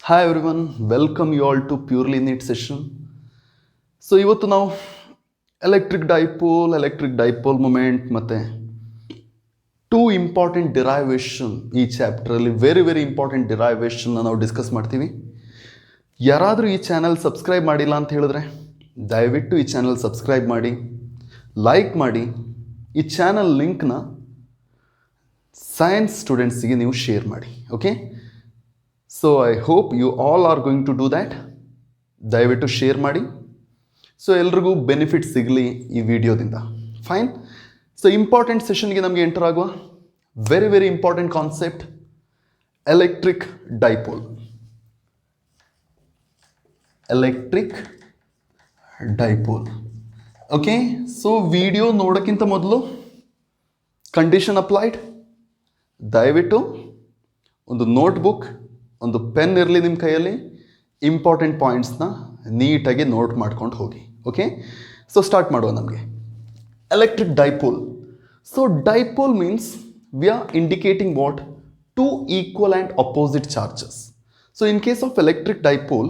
Hi everyone, welcome you all to Purely Neat session. So ಇವತ್ತು ನಾವು electric dipole moment ಮತ್ತು two important derivation ಈ ಚಾಪ್ಟ್ರಲ್ಲಿ very important ಡಿರೈವೇಷನ್ನ ನಾವು discuss ಮಾಡ್ತೀವಿ. ಯಾರಾದರೂ ಈ ಚಾನಲ್ ಸಬ್ಸ್ಕ್ರೈಬ್ ಮಾಡಿಲ್ಲ ಅಂತ ಹೇಳಿದ್ರೆ ದಯವಿಟ್ಟು ಈ ಚಾನಲ್ ಸಬ್ಸ್ಕ್ರೈಬ್ ಮಾಡಿ, ಲೈಕ್ ಮಾಡಿ. ಈ ಚಾನಲ್ ಲಿಂಕ್ನ ಸೈನ್ಸ್ ಸ್ಟೂಡೆಂಟ್ಸಿಗೆ ನೀವು ಶೇರ್ ಮಾಡಿ. Okay, so I hope you all are going to do that. ದಯವಿಟ್ಟು ಶೇರ್ ಮಾಡಿ, ಸೊ ಎಲ್ರಿಗೂ ಬೆನಿಫಿಟ್ ಸಿಗಲಿ ಈ ವಿಡಿಯೋದಿಂದ. ಫೈನ್. ಸೊ ಇಂಪಾರ್ಟೆಂಟ್ ಸೆಷನ್ಗೆ ನಮಗೆ ಎಂಟರ್ ಆಗುವ very important concept electric dipole. Okay, so video ನೋಡೋಕ್ಕಿಂತ ಮೊದಲು ಕಂಡೀಷನ್ ಅಪ್ಲೈಡ್. ದಯವಿಟ್ಟು ಒಂದು ನೋಟ್ಬುಕ್, ಒಂದು ಪೆನ್ ಇರಲಿ ನಿಮ್ಮ ಕೈಯಲ್ಲಿ. ಇಂಪಾರ್ಟೆಂಟ್ ಪಾಯಿಂಟ್ಸ್ನ ನೀಟಾಗಿ ನೋಟ್ ಮಾಡ್ಕೊಂಡು ಹೋಗಿ. ಓಕೆ, ಸೊ ಸ್ಟಾರ್ಟ್ ಮಾಡುವ. ನಮಗೆ electric dipole. So dipole means we are indicating what? Two equal and opposite charges. So in case of electric dipole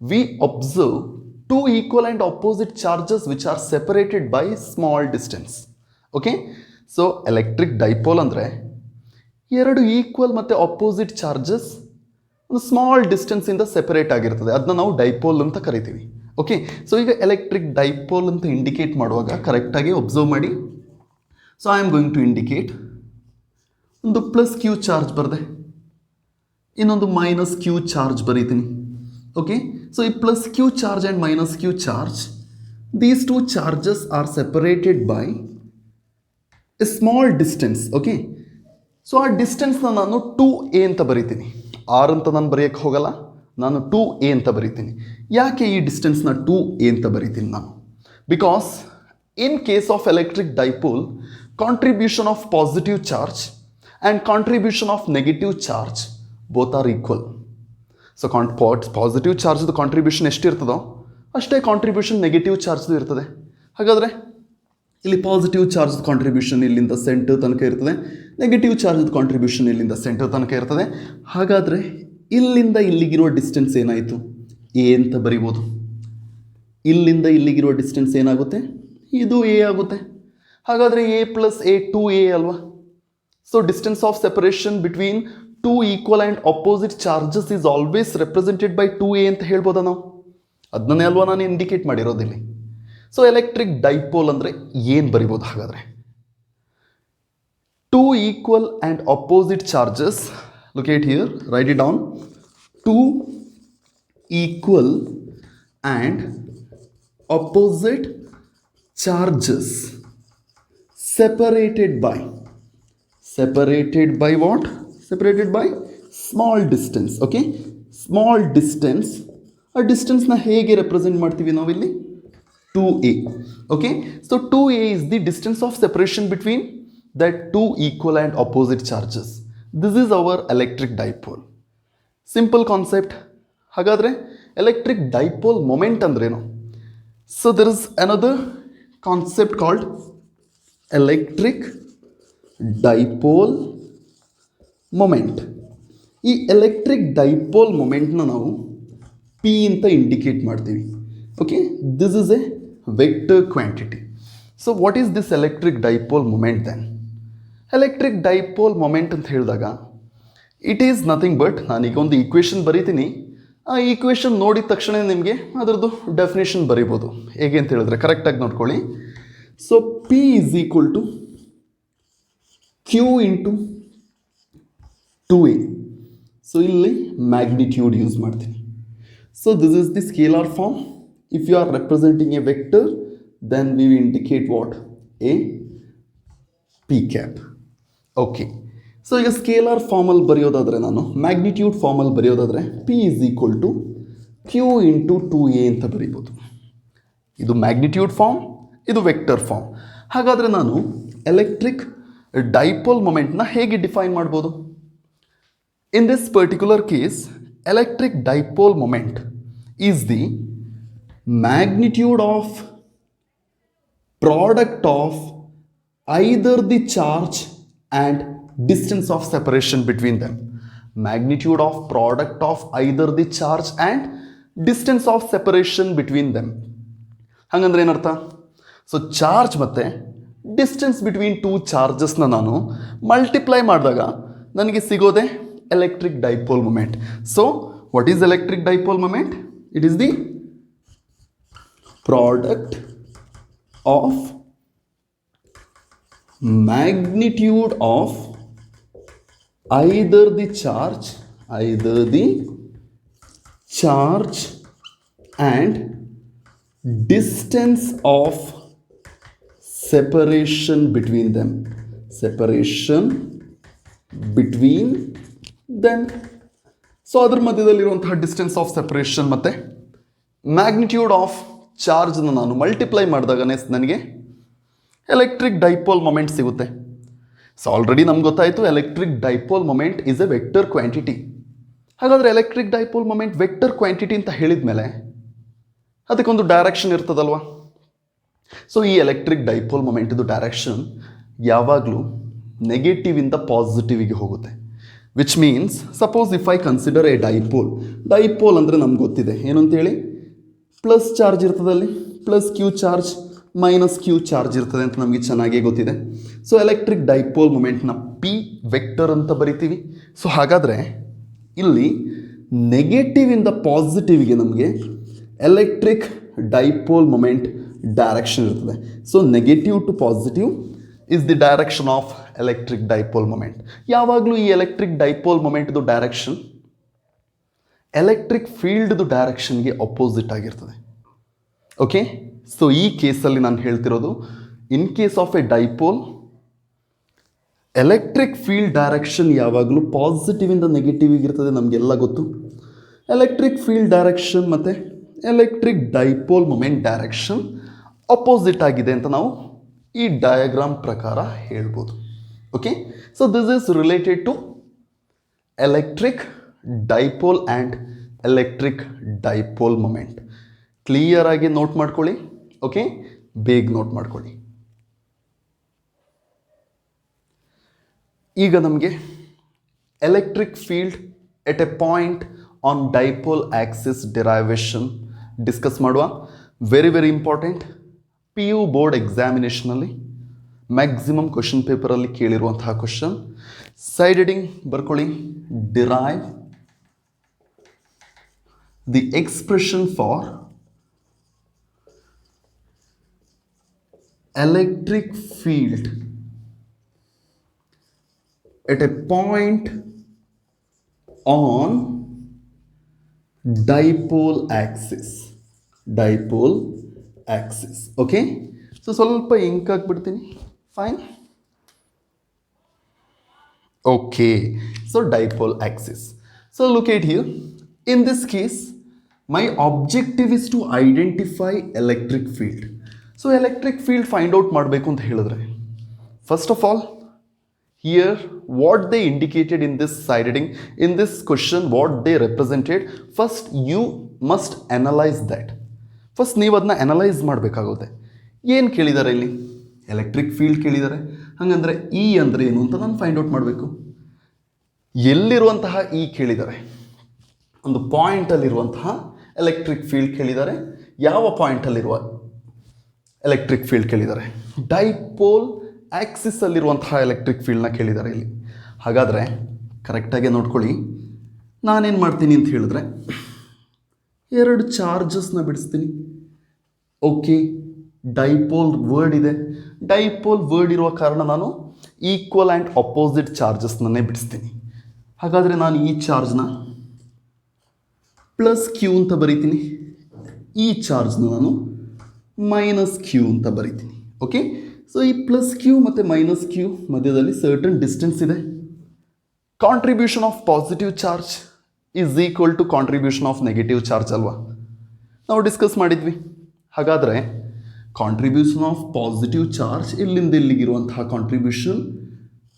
V observe two equal and opposite charges which are separated by small distance. Okay, so electric dipole ಅಂದರೆ ಎರಡು equal ಮತ್ತು opposite charges ಒಂದು small ಡಿಸ್ಟೆನ್ಸಿಂದ separate ಆಗಿರ್ತದೆ. ಅದನ್ನ ನಾವು dipole ಅಂತ ಕರಿತೀವಿ. Okay, so ಈಗ ಎಲೆಕ್ಟ್ರಿಕ್ ಡೈಪೋಲ್ ಅಂತ ಇಂಡಿಕೇಟ್ ಮಾಡುವಾಗ ಕರೆಕ್ಟಾಗಿ ಒಬ್ಸರ್ವ್ ಮಾಡಿ. So I am going to indicate ಒಂದು ಪ್ಲಸ್ ಕ್ಯೂ ಚಾರ್ಜ್ ಬರದೆ, ಇನ್ನೊಂದು ಮೈನಸ್ ಕ್ಯೂ ಚಾರ್ಜ್ ಬರೀತೀನಿ. ಓಕೆ, ಸೊ ಈ plus Q charge and minus Q charge, these two charges are separated by a small distance. Okay, so ಆ ಡಿಸ್ಟೆನ್ಸ್ನ ನಾನು 2a ಅಂತ ಬರೀತೀನಿ. ಆರ್ ಅಂತ ನಾನು ಬರೆಯೋಕ್ಕೆ ಹೋಗಲ್ಲ, ನಾನು 2a ಅಂತ ಬರೀತೀನಿ. ಯಾಕೆ ಈ ಡಿಸ್ಟೆನ್ಸ್ನ 2a ಅಂತ ಬರೀತೀನಿ ನಾನು? Because in case of electric dipole contribution of positive charge and contribution of negative charge both are equal. So positive ಚಾರ್ಜ್ದು ಕಾಂಟ್ರಿಬ್ಯೂಷನ್ ಎಷ್ಟಿರ್ತದೋ ಅಷ್ಟೇ ಕಾಂಟ್ರಿಬ್ಯೂಷನ್ ನೆಗೆಟಿವ್ ಚಾರ್ಜ್ದು ಇರ್ತದೆ. ಹಾಗಾದರೆ ಇಲ್ಲಿ ಪಾಸಿಟಿವ್ ಚಾರ್ಜ್ ಕಾಂಟ್ರಿಬ್ಯೂಷನ್ ಇಲ್ಲಿಂದ ಸೆಂಟರ್ ತನಕ ಇರ್ತದೆ, ನೆಗೆಟಿವ್ ಚಾರ್ಜ್ ಕಾಂಟ್ರಿಬ್ಯೂಷನ್ ಇಲ್ಲಿಂದ ಸೆಂಟರ್ ತನಕ ಇರ್ತದೆ. ಹಾಗಾದರೆ ಇಲ್ಲಿಂದ ಇಲ್ಲಿಗಿರುವ ಡಿಸ್ಟೆನ್ಸ್ ಏನಾಯಿತು? ಎ ಅಂತ ಬರಿಬೋದು. ಇಲ್ಲಿಂದ ಇಲ್ಲಿಗಿರುವ ಡಿಸ್ಟೆನ್ಸ್ ಏನಾಗುತ್ತೆ? ಇದು ಎ ಆಗುತ್ತೆ. ಹಾಗಾದರೆ ಎ ಪ್ಲಸ್ ಎ 2a ಅಲ್ವಾ? So distance of separation between two equal and opposite charges is always represented by 2a ಅಂತ ಹೇಳ್ಬೋದಾ ನಾವು? ಅದನ್ನೇ ಅಲ್ವಾ ನಾನು ಇಂಡಿಕೇಟ್ ಮಾಡಿರೋದಿಲ್ಲಿ. ಸೊ ಎಲೆಕ್ಟ್ರಿಕ್ ಡೈಪೋಲ್ ಅಂದರೆ ಏನು ಬರಿಬೋದು ಹಾಗಾದರೆ? Two equal and opposite charges, locate here, right it down. Two equal and opposite charges separated by what? Separated by small distance. Okay, small distance. ಆ ಡಿಸ್ಟೆನ್ಸ್ನ ಹೇಗೆ ರೆಪ್ರೆಸೆಂಟ್ ಮಾಡ್ತೀವಿ ನಾವಿಲ್ಲಿ? 2a. Okay, so 2a is the distance of separation between that two equal and opposite charges. This is our electric dipole. Simple concept. ಹಾಗಾದರೆ electric dipole moment ಅಂದ್ರೇನು? So there is another concept called electric dipole moment. ಈ electric dipole ಮೊಮೆಂಟ್ನ ನಾವು P ಅಂತ indicate ಮಾಡ್ತೀವಿ. Okay, this is a vector quantity. So what is this electric dipole moment then? Electric dipole moment ಅಂತ ಹೇಳಿದಾಗ it is nothing but, ನಾನೀಗ ಒಂದು equation ಬರೀತೀನಿ. ಆ ಈಕ್ವೇಷನ್ ನೋಡಿದ ತಕ್ಷಣ ನಿಮಗೆ ಅದರದ್ದು ಡೆಫಿನೇಷನ್ ಬರೀಬೋದು. ಹೇಗೆ ಅಂತ ಹೇಳಿದ್ರೆ ಕರೆಕ್ಟಾಗಿ ನೋಡ್ಕೊಳ್ಳಿ. So P is equal to Q into 2a. So ಇಲ್ಲಿ ಮ್ಯಾಗ್ನಿಟ್ಯೂಡ್ ಯೂಸ್ ಮಾಡ್ತೀನಿ. So this is the scalar form. If you are representing a vector then we indicate what? A P cap. Okay, so ಈಗ scalar ಫಾರ್ಮಲ್ಲಿ ಬರೆಯೋದಾದರೆ, ನಾನು magnitude ಫಾರ್ಮಲ್ಲಿ ಬರೆಯೋದಾದರೆ P is equal to Q into 2a ಅಂತ ಬರೀಬೋದು. ಇದು magnitude form, ಇದು vector form. ಹಾಗಾದರೆ ನಾನು ಎಲೆಕ್ಟ್ರಿಕ್ ಡೈಪೋಲ್ ಮೊಮೆಂಟ್ನ ಹೇಗೆ ಡಿಫೈನ್ ಮಾಡ್ಬೋದು? In this particular case electric dipole moment is the magnitude of product of either the charge and distance of separation between them. Magnitude of product of either the charge and distance of separation between them. ಹಾಗಂದ್ರೆ ಏನರ್ಥ? So charge ಮತ್ತು distance between two ಚಾರ್ಜಸ್ನ ನಾನು multiply ಮಾಡಿದಾಗ ನನಗೆ ಸಿಗೋದೆ electric dipole moment. So what is electric dipole moment? It is the product of magnitude of either the charge and distance of separation between them. So ಅದ್ರ ಮಧ್ಯದಲ್ಲಿರುವಂತಹ distance of separation ಮತ್ತು magnitude of ಚಾರ್ಜ್ನ ನಾನು multiply ಮಾಡಿದಾಗನೇ ನನಗೆ electric dipole moment ಸಿಗುತ್ತೆ. So already ನಮ್ಗೆ ಗೊತ್ತಾಯಿತು electric dipole moment is a vector quantity. ಹಾಗಾದರೆ electric dipole moment vector quantity ಅಂತ ಹೇಳಿದ ಮೇಲೆ ಅದಕ್ಕೊಂದು ಡೈರೆಕ್ಷನ್ ಇರ್ತದಲ್ವ. ಸೊ ಈ ಎಲೆಕ್ಟ್ರಿಕ್ ಡೈಪೋಲ್ ಮೊಮೆಂಟಿದು ಡೈರೆಕ್ಷನ್ ಯಾವಾಗಲೂ ನೆಗೆಟಿವಿಂದ ಪಾಸಿಟಿವಿಗೆ ಹೋಗುತ್ತೆ. Which means suppose if I consider a dipole ಅಂದರೆ ನಮ್ಗೆ ಗೊತ್ತಿದೆ ಏನು ಅಂತೇಳಿ, plus charge ಇರ್ತದಲ್ಲಿ, plus Q charge minus Q charge ಇರ್ತದೆ ಅಂತ ನಮಗೆ ಚೆನ್ನಾಗೇ ಗೊತ್ತಿದೆ. ಸೊ ಎಲೆಕ್ಟ್ರಿಕ್ ಡೈಪೋಲ್ ಮೊಮೆಂಟ್ನ ಪಿ ವೆಕ್ಟರ್ ಅಂತ ಬರಿತೀವಿ. ಸೊ ಹಾಗಾದರೆ ಇಲ್ಲಿ ನೆಗೆಟಿವಿಂದ ಪಾಸಿಟಿವ್ಗೆ ನಮಗೆ ಎಲೆಕ್ಟ್ರಿಕ್ ಡೈಪೋಲ್ ಮೊಮೆಂಟ್ ಡೈರೆಕ್ಷನ್ ಇರ್ತದೆ. So negative to positive is the direction of electric dipole moment. ಯಾವಾಗಲೂ ಈ ಎಲೆಕ್ಟ್ರಿಕ್ ಡೈಪೋಲ್ ಮೊಮೆಂಟ್ದು ಡೈರೆಕ್ಷನ್ ಎಲೆಕ್ಟ್ರಿಕ್ ಫೀಲ್ಡ್ದು ಡೈರೆಕ್ಷನ್ಗೆ ಅಪೋಸಿಟ್ ಆಗಿರ್ತದೆ. ಓಕೆ, ಸೊ ಈ ಕೇಸಲ್ಲಿ ನಾನು ಹೇಳ್ತಿರೋದು in case of a dipole electric field direction ಯಾವಾಗಲೂ ಪಾಸಿಟಿವಿಂದ ನೆಗೆಟಿವಿಗೆ ಇರ್ತದೆ, ನಮಗೆಲ್ಲ ಗೊತ್ತು. ಎಲೆಕ್ಟ್ರಿಕ್ ಫೀಲ್ಡ್ ಡೈರೆಕ್ಷನ್ ಮತ್ತು electric dipole moment direction opposite ಆಗಿದೆ ಅಂತ ನಾವು ಈ ಡಯಾಗ್ರಾಮ್ ಪ್ರಕಾರ ಹೇಳ್ಬೋದು. Okay, so this is related to electric dipole and electric dipole moment. Clear ಆಗಿ ನೋಟ್ ಮಾಡ್ಕೊಳ್ಳಿ. ಓಕೆ, ಬೇಗ ನೋಟ್ ಮಾಡ್ಕೊಳ್ಳಿ. ಈಗ ನಮಗೆ electric field at a point on dipole axis derivation discuss ಮಾಡುವ. Very important. P U board ಎಕ್ಸಾಮಿನೇಷನಲ್ಲಿ maximum question ಪೇಪರಲ್ಲಿ ಕೇಳಿರುವಂತಹ ಕ್ವಶನ್. ಸೈಡ್ ಹೆಡಿಂಗ್ ಬರ್ಕೊಳ್ಳಿ, derive the expression for electric field at a point on dipole axis. Okay, so ಸ್ವಲ್ಪ ink ಹಾಕ್ಬಿಡ್ತೀನಿ. Fine. Okay, so dipole axis. So look at here. In this case my objective is to identify electric field. So electric field find out ಮಾಡಬೇಕು ಅಂತ ಹೇಳಿದ್ರೆ, first of all here what they indicated in this side heading, in this question what they represented, first you must analyse that. First ನೀವು ಅದನ್ನ analyse ಮಾಡಬೇಕಾಗುತ್ತೆ. ಏನು ಕೇಳಿದ್ದಾರೆ ಇಲ್ಲಿ? Electric field ಕೇಳಿದ್ದಾರೆ. ಹಾಗಂದರೆ ಇ ಅಂದರೆ ಏನು ಅಂತ ನಾನು ಫೈಂಡ್ ಔಟ್ ಮಾಡಬೇಕು. ಎಲ್ಲಿರುವಂತಹ ಇ ಕೇಳಿದ್ದಾರೆ? ಒಂದು ಪಾಯಿಂಟಲ್ಲಿರುವಂತಹ ಎಲೆಕ್ಟ್ರಿಕ್ ಫೀಲ್ಡ್ ಕೇಳಿದ್ದಾರೆ. ಯಾವ ಪಾಯಿಂಟಲ್ಲಿರುವ ಎಲೆಕ್ಟ್ರಿಕ್ ಫೀಲ್ಡ್ ಕೇಳಿದ್ದಾರೆ? ಡೈಪೋಲ್ ಆಕ್ಸಿಸಲ್ಲಿರುವಂತಹ ಎಲೆಕ್ಟ್ರಿಕ್ ಫೀಲ್ಡ್ನ ಕೇಳಿದ್ದಾರೆ ಇಲ್ಲಿ. ಹಾಗಾದರೆ ಕರೆಕ್ಟಾಗಿ ನೋಡ್ಕೊಳ್ಳಿ. ನಾನೇನು ಮಾಡ್ತೀನಿ ಅಂತ ಹೇಳಿದ್ರೆ ಎರಡು ಚಾರ್ಜಸ್ನ ಬಿಡಿಸ್ತೀನಿ. ಓಕೆ, ಡೈಪೋಲ್ ವರ್ಡ್ ಇದೆ. ಡೈಪೋಲ್ ವರ್ಡ್ ಇರುವ ಕಾರಣ ನಾನು ಈಕ್ವಲ್ ಆ್ಯಂಡ್ ಅಪೋಸಿಟ್ ಚಾರ್ಜಸ್ನೇ ಬಿಡಿಸ್ತೀನಿ. ಹಾಗಾದರೆ ನಾನು ಈ ಚಾರ್ಜ್ನ ಪ್ಲಸ್ ಕ್ಯೂ ಅಂತ ಬರೀತೀನಿ, ಈ ಚಾರ್ಜ್ನ ನಾನು ಮೈನಸ್ ಕ್ಯೂ ಅಂತ ಬರೀತೀನಿ. ಓಕೆ, ಸೊ ಈ ಪ್ಲಸ್ ಕ್ಯೂ ಮತ್ತು ಮೈನಸ್ ಕ್ಯೂ ಮಧ್ಯದಲ್ಲಿ ಸರ್ಟನ್ ಡಿಸ್ಟೆನ್ಸ್ ಇದೆ. Contribution of positive charge is equal to contribution of negative charge ಅಲ್ವಾ, ನಾವು ಡಿಸ್ಕಸ್ ಮಾಡಿದ್ವಿ. ಹಾಗಾದರೆ ಕಾಂಟ್ರಿಬ್ಯೂಷನ್ ಆಫ್ ಪಾಸಿಟಿವ್ ಚಾರ್ಜ್ ಇಲ್ಲಿಂದ ಇಲ್ಲಿಗಿರುವಂತಹ ಕಾಂಟ್ರಿಬ್ಯೂಷನ್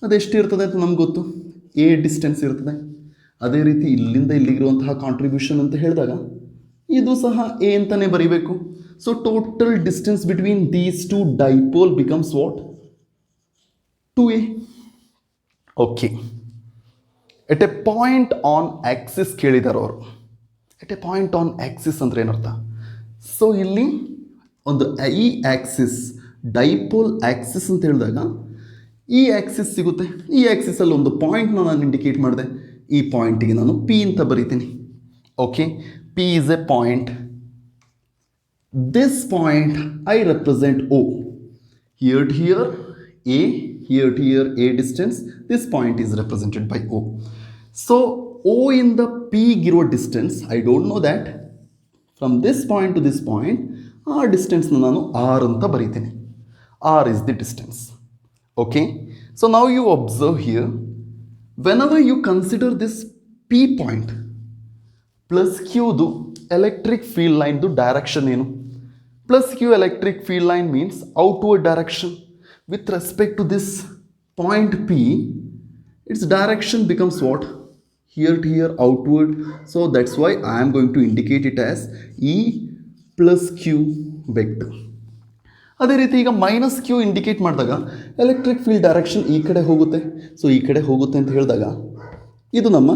ಅದೆಷ್ಟು ಇರ್ತದೆ ಅಂತ ನಮ್ಗೆ ಗೊತ್ತು, ಎ ಡಿಸ್ಟೆನ್ಸ್ ಇರ್ತದೆ. ಅದೇ ರೀತಿ ಇಲ್ಲಿಂದ ಇಲ್ಲಿಗಿರುವಂತಹ ಕಾಂಟ್ರಿಬ್ಯೂಷನ್ ಅಂತ ಹೇಳಿದಾಗ ಇದು ಸಹ ಎ ಅಂತಲೇ ಬರೀಬೇಕು. So total distance between these to dipole becomes what? 2a. Okay, at a point on Axis ಕೇಳಿದ್ದಾರೆ ಅವರು. ಎಟ್ ಎ ಪಾಯಿಂಟ್ ಆನ್ ಆಕ್ಸಿಸ್ ಅಂದರೆ ಏನರ್ಥ? ಸೊ ಇಲ್ಲಿ ಒಂದು ಈ ಆಕ್ಸಿಸ್ ಡೈಪೋಲ್ ಆಕ್ಸಿಸ್ ಅಂತ ಹೇಳಿದಾಗ ಈ ಆಕ್ಸಿಸ್ ಸಿಗುತ್ತೆ. ಈ ಆಕ್ಸಿಸಲ್ಲಿ ಒಂದು ಪಾಯಿಂಟ್ನ ನಾನು ಇಂಡಿಕೇಟ್ ಮಾಡಿದೆ. ಈ ಪಾಯಿಂಟಿಗೆ ನಾನು ಪಿ ಅಂತ ಬರೀತೀನಿ. Okay, P is a point. This point I represent O. Here to here A, here to here A distance. This point is represented by O. So O in the P given distance, I don't know that. From this point to this point, our distance ನಾನು R ಅಂತ ಬರೀತೀನಿ. R is the distance. Okay. So now you observe here, whenever you consider this P point plus Q ದು electric field line ದು direction ಏನು? Plus Q electric field line means outward direction. With respect to this point P, its direction becomes what? Here to here, outward. So that's why I am going to indicate it as E plus Q vector. ಅದೇ ರೀತಿ ಈಗ minus Q indicate ಮಾಡಿದಾಗ electric field direction ಈ ಕಡೆ ಹೋಗುತ್ತೆ. So ಈ ಕಡೆ ಹೋಗುತ್ತೆ ಅಂತ ಹೇಳಿದಾಗ ಇದು ನಮ್ಮ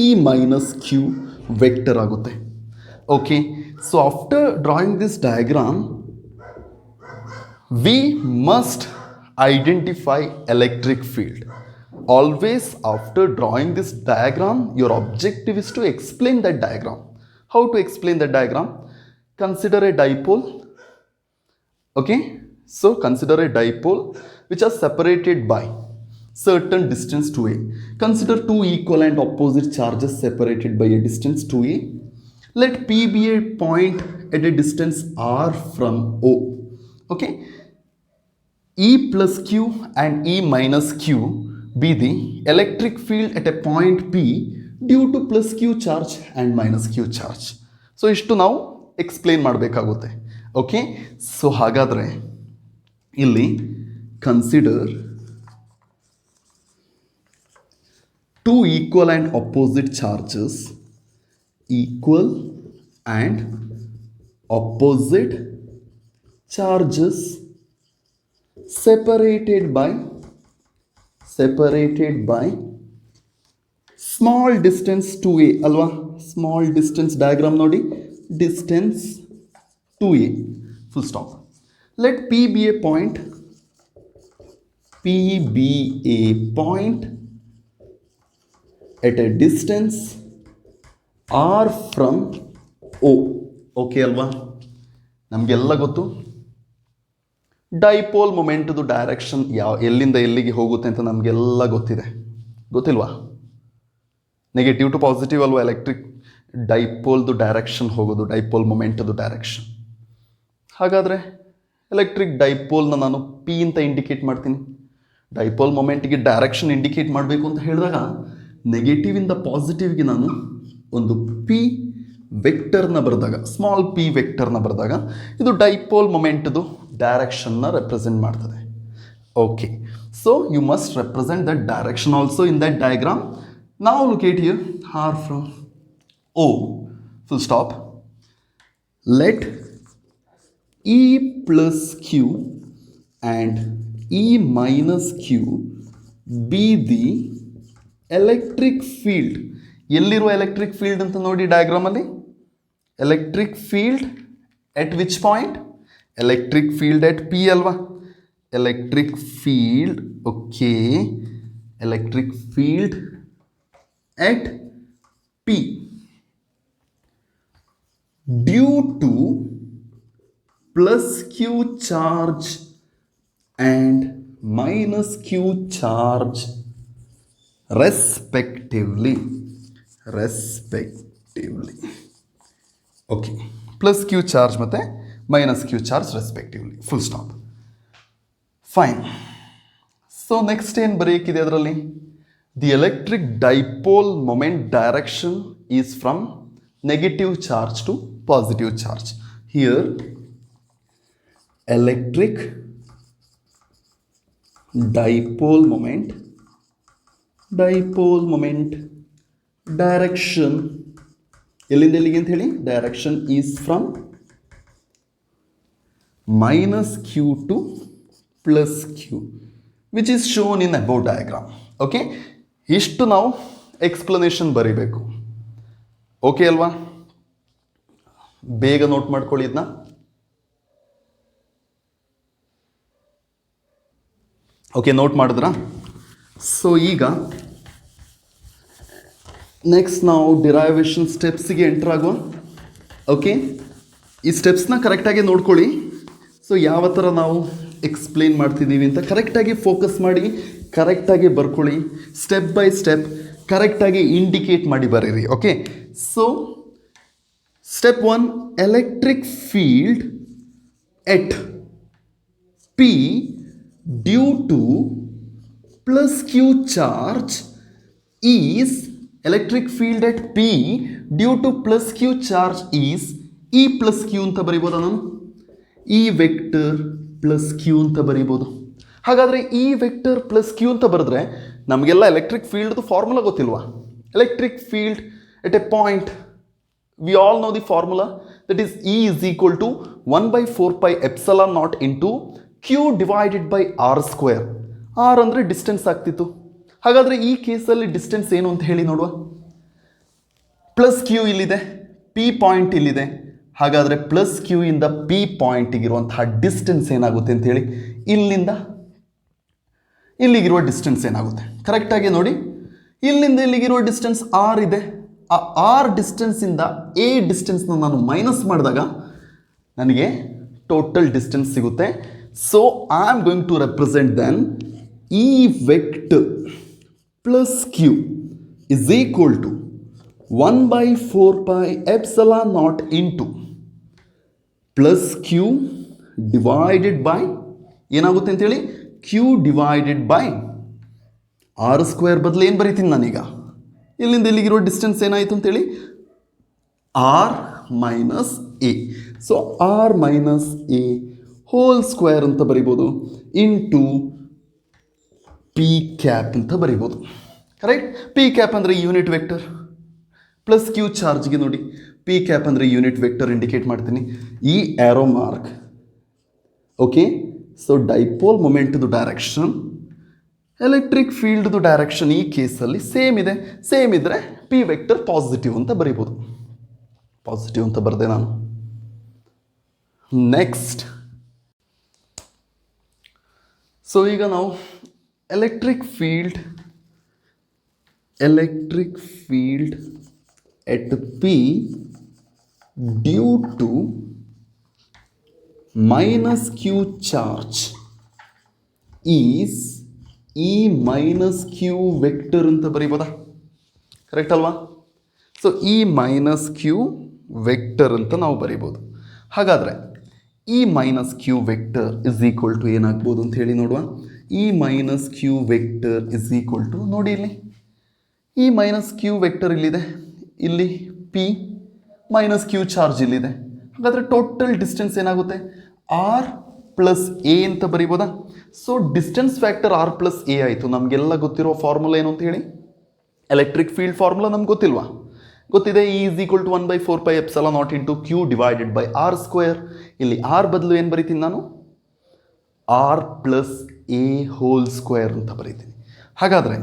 ಇ ಮೈನಸ್ ಕ್ಯೂ ವೆಕ್ಟರ್ ಆಗುತ್ತೆ. Okay, so after drawing this diagram, we must identify electric field. Always after drawing this diagram, your objective is to explain that diagram. How to explain that diagram? Consider a dipole. Okay, so consider a dipole which are separated by certain distance 2a. Consider two equal and opposite charges separated by a distance 2a. Let P be a point at a distance R from O. Okay. E plus Q and E minus Q be the electric field at a point P due to plus Q charge and minus Q charge. So ishtu ನಾವು explain ಮಾಡಬೇಕಾಗುತ್ತೆ. Okay, so ಹಾಗಾದರೆ ಇಲ್ಲಿ consider two equal and opposite charges. Equal and opposite charges separated by small distance 2a alwa. Small distance diagram nodi, distance 2a, full stop. Let P be a point. P be a point at a distance R from O. Okay ಅಲ್ವಾ? ನಮಗೆಲ್ಲ ಗೊತ್ತು dipole ಮೊಮೆಂಟ್ದು direction ಎಲ್ಲಿಂದ ಎಲ್ಲಿಗೆ ಹೋಗುತ್ತೆ ಅಂತ ನಮಗೆಲ್ಲ ಗೊತ್ತಿದೆ, ಗೊತ್ತಿಲ್ವಾ? ನೆಗೆಟಿವ್ ಟು ಪಾಸಿಟಿವ್ ಅಲ್ವಾ ಎಲೆಕ್ಟ್ರಿಕ್ ಡೈಪೋಲ್ದು ಡೈರೆಕ್ಷನ್ ಹೋಗೋದು, ಡೈಪೋಲ್ ಮೊಮೆಂಟ್ದು ಡೈರೆಕ್ಷನ್. ಹಾಗಾದರೆ ಎಲೆಕ್ಟ್ರಿಕ್ ಡೈಪೋಲ್ನ ನಾನು ಪಿ ಅಂತ ಇಂಡಿಕೇಟ್ ಮಾಡ್ತೀನಿ. ಡೈಪೋಲ್ ಮೊಮೆಂಟಿಗೆ ಡೈರೆಕ್ಷನ್ ಇಂಡಿಕೇಟ್ ಮಾಡಬೇಕು ಅಂತ ಹೇಳಿದಾಗ ನೆಗೆಟಿವಿಂದ ಪಾಸಿಟಿವ್ಗೆ ನಾನು ಒಂದು ಪಿ ವೆಕ್ಟರ್ನ ಬರೆದಾಗ, ಸ್ಮಾಲ್ ಪಿ ವೆಕ್ಟರ್ನ ಬರೆದಾಗ ಇದು ಡೈಪೋಲ್ ಮೊಮೆಂಟ್ದು ಡೈರೆಕ್ಷನ್ನ ರೆಪ್ರೆಸೆಂಟ್ ಮಾಡ್ತದೆ. Okay, so you must represent that direction also in that diagram. ನಾವು locate here R from O, full stop. Let E plus Q and E minus Q be the electric field. ಎಲ್ಲಿರುವ electric field ಅಂತ ನೋಡಿ ಡಯಾಗ್ರಾಮಲ್ಲಿ. Electric field at which point? Electric field at P ಅಲ್ವಾ? Electric field, okay, electric field at P due to plus Q charge and minus Q charge respectively. Okay, plus Q charge ಮತ್ತೆ minus Q charge respectively, full stop. Fine. So next ಏನು ಬರೆಯೋಕ್ಕಿದೆ ಅದರಲ್ಲಿ? The electric dipole moment direction is from negative charge to positive charge. Here electric dipole moment direction ಎಲ್ಲಿಂದ ಎಲ್ಲಿಗೆ ಅಂತ ಹೇಳಿ? Direction is from minus Q to plus Q, which is shown in above diagram. Okay, ಇಷ್ಟು ನಾವು explanation ಬರೀಬೇಕು. Okay ಅಲ್ವಾ? ಬೇಗ note ಮಾಡ್ಕೊಳ್ಳಿ ಇದನ್ನ. ಓಕೆ, ನೋಟ್ ಮಾಡಿದ್ರಾ? ಸೊ ಈಗ ನೆಕ್ಸ್ಟ್ ನಾವು ಡಿರೈವೇಷನ್ ಸ್ಟೆಪ್ಸಿಗೆ ಎಂಟರ್ ಆಗುವ. ಓಕೆ, ಈ ಸ್ಟೆಪ್ಸ್ನ ಕರೆಕ್ಟಾಗಿ ನೋಡ್ಕೊಳ್ಳಿ. ಸೊ ಯಾವ ಥರ ನಾವು ಎಕ್ಸ್ಪ್ಲೇನ್ ಮಾಡ್ತಿದ್ದೀವಿ ಅಂತ ಕರೆಕ್ಟಾಗಿ ಫೋಕಸ್ ಮಾಡಿ, ಕರೆಕ್ಟಾಗಿ ಬರ್ಕೊಳ್ಳಿ. ಸ್ಟೆಪ್ ಬೈ ಸ್ಟೆಪ್ ಕರೆಕ್ಟಾಗಿ ಇಂಡಿಕೇಟ್ ಮಾಡಿ ಬರೀರಿ. Okay, so step 1, electric field at P due to plus Q charge is, electric field at P due to plus Q charge is E plus Q ಅಂತ ಬರೀಬೋದ ನಾನು? E vector plus Q ಅಂತ ಬರೀಬೋದು. ಹಾಗಾದರೆ E vector plus Q ಅಂತ ಬರೆದ್ರೆ ನಮಗೆಲ್ಲ electric ಫೀಲ್ಡ್ದು formula ಗೊತ್ತಿಲ್ವಾ? Electric field at a point, V all know the formula, that is E is equal to 1/4 epsilon naught into Q divided by R square. R ಅಂದರೆ distance ಆಗ್ತಿತ್ತು. ಹಾಗಾದರೆ ಈ ಕೇಸಲ್ಲಿ distance ಏನು ಅಂತ ಹೇಳಿ ನೋಡುವ. ಪ್ಲಸ್ ಕ್ಯೂ ಇಲ್ಲಿದೆ, ಪಿ ಪಾಯಿಂಟ್ ಇಲ್ಲಿದೆ. ಹಾಗಾದರೆ ಪ್ಲಸ್ ಕ್ಯೂ ಇಂದ ಪಿ ಪಾಯಿಂಟಿಗಿರುವಂತಹ ಡಿಸ್ಟೆನ್ಸ್ ಏನಾಗುತ್ತೆ ಅಂತೇಳಿ, ಇಲ್ಲಿಂದ ಇಲ್ಲಿಗಿರುವ ಡಿಸ್ಟೆನ್ಸ್ ಏನಾಗುತ್ತೆ ಕರೆಕ್ಟಾಗಿ ನೋಡಿ. ಇಲ್ಲಿಂದ ಇಲ್ಲಿಗಿರುವ ಡಿಸ್ಟೆನ್ಸ್ ಆರ್ ಇದೆ. ಆ ಆರ್ ಡಿಸ್ಟೆನ್ಸಿಂದ ಎ ಡಿಸ್ಟೆನ್ಸ್ನ ನಾನು ಮೈನಸ್ ಮಾಡಿದಾಗ ನನಗೆ ಟೋಟಲ್ ಡಿಸ್ಟೆನ್ಸ್ ಸಿಗುತ್ತೆ. So I am going to represent then E vector plus Q is equal to 1/4 epsilon naught into plus Q divided by ಏನಾಗುತ್ತೆ ಅಂತೇಳಿ, Q divided by R square ಬದಲು ಏನು ಬರೀತೀನಿ ನಾನೀಗ? ಇಲ್ಲಿಂದ ಇಲ್ಲಿಗಿರೋ ಡಿಸ್ಟೆನ್ಸ್ ಏನಾಯಿತು ಅಂತೇಳಿ, R minus a. So R minus a whole square ಅಂತ ಬರಿಬೋದು ಇಂಟು ಪಿ ಕ್ಯಾಪ್ ಅಂತ ಬರಿಬೋದು. ಕರೆಕ್ಟ್? ಪಿ ಕ್ಯಾಪ್ ಅಂದರೆ ಯೂನಿಟ್ ವೆಕ್ಟರ್, ಪ್ಲಸ್ ಕ್ಯೂ ಚಾರ್ಜ್ಗೆ ನೋಡಿ ಪಿ ಕ್ಯಾಪ್ ಅಂದರೆ ಯೂನಿಟ್ ವೆಕ್ಟರ್ ಇಂಡಿಕೇಟ್ ಮಾಡ್ತೀನಿ. ಈ arrow mark, okay. So dipole ಮೊಮೆಂಟ್ದು ಡೈರೆಕ್ಷನ್, ಎಲೆಕ್ಟ್ರಿಕ್ ಫೀಲ್ಡ್ದು ಡೈರೆಕ್ಷನ್ ಈ ಕೇಸಲ್ಲಿ ಸೇಮ್ ಇದೆ. ಸೇಮ್ ಇದ್ದರೆ ಪಿ ವೆಕ್ಟರ್ ಪಾಸಿಟಿವ್ ಅಂತ ಬರಿಬೋದು. ಪಾಸಿಟಿವ್ ಅಂತ ಬರೆದೆ ನಾನು. ನೆಕ್ಸ್ಟ್, ಸೊ ಈಗ ನಾವು electric field at P due to minus Q charge is E minus Q vector ಅಂತ ಬರೀಬೋದಾ? ಕರೆಕ್ಟ್ ಅಲ್ವಾ? So E minus Q vector ಅಂತ ನಾವು ಬರೀಬೋದು. ಹಾಗಾದರೆ E minus Q vector is equal to ಏನಾಗ್ಬೋದು ಅಂತ ಹೇಳಿ ನೋಡುವ. E minus Q vector is equal to, ನೋಡಿ ಇಲ್ಲಿ E ಮೈನಸ್ ಕ್ಯೂ ವೆಕ್ಟರ್ ಇಲ್ಲಿದೆ, ಇಲ್ಲಿ P ಮೈನಸ್ ಕ್ಯೂ ಚಾರ್ಜ್ ಇಲ್ಲಿದೆ. ಹಾಗಾದರೆ ಟೋಟಲ್ ಡಿಸ್ಟೆನ್ಸ್ ಏನಾಗುತ್ತೆ? ಆರ್ ಪ್ಲಸ್ ಎ ಅಂತ ಬರೀಬೋದಾ? So distance factor R plus a ಆಯಿತು. ನಮಗೆಲ್ಲ ಗೊತ್ತಿರೋ ಫಾರ್ಮುಲಾ ಏನು ಅಂತ ಹೇಳಿ, ಎಲೆಕ್ಟ್ರಿಕ್ ಫೀಲ್ಡ್ ಫಾರ್ಮುಲಾ ನಮ್ಗೆ ಗೊತ್ತಿಲ್ವಾ? ಗೊತ್ತಿದೆ. E is equal to 1/4 epsilon naught into Q divided by R square. ಇಲ್ಲಿ R ಬದಲು ಏನು ಬರೀತೀನಿ ನಾನು? R plus a whole square ಅಂತ ಬರೀತೀನಿ. ಹಾಗಾದರೆ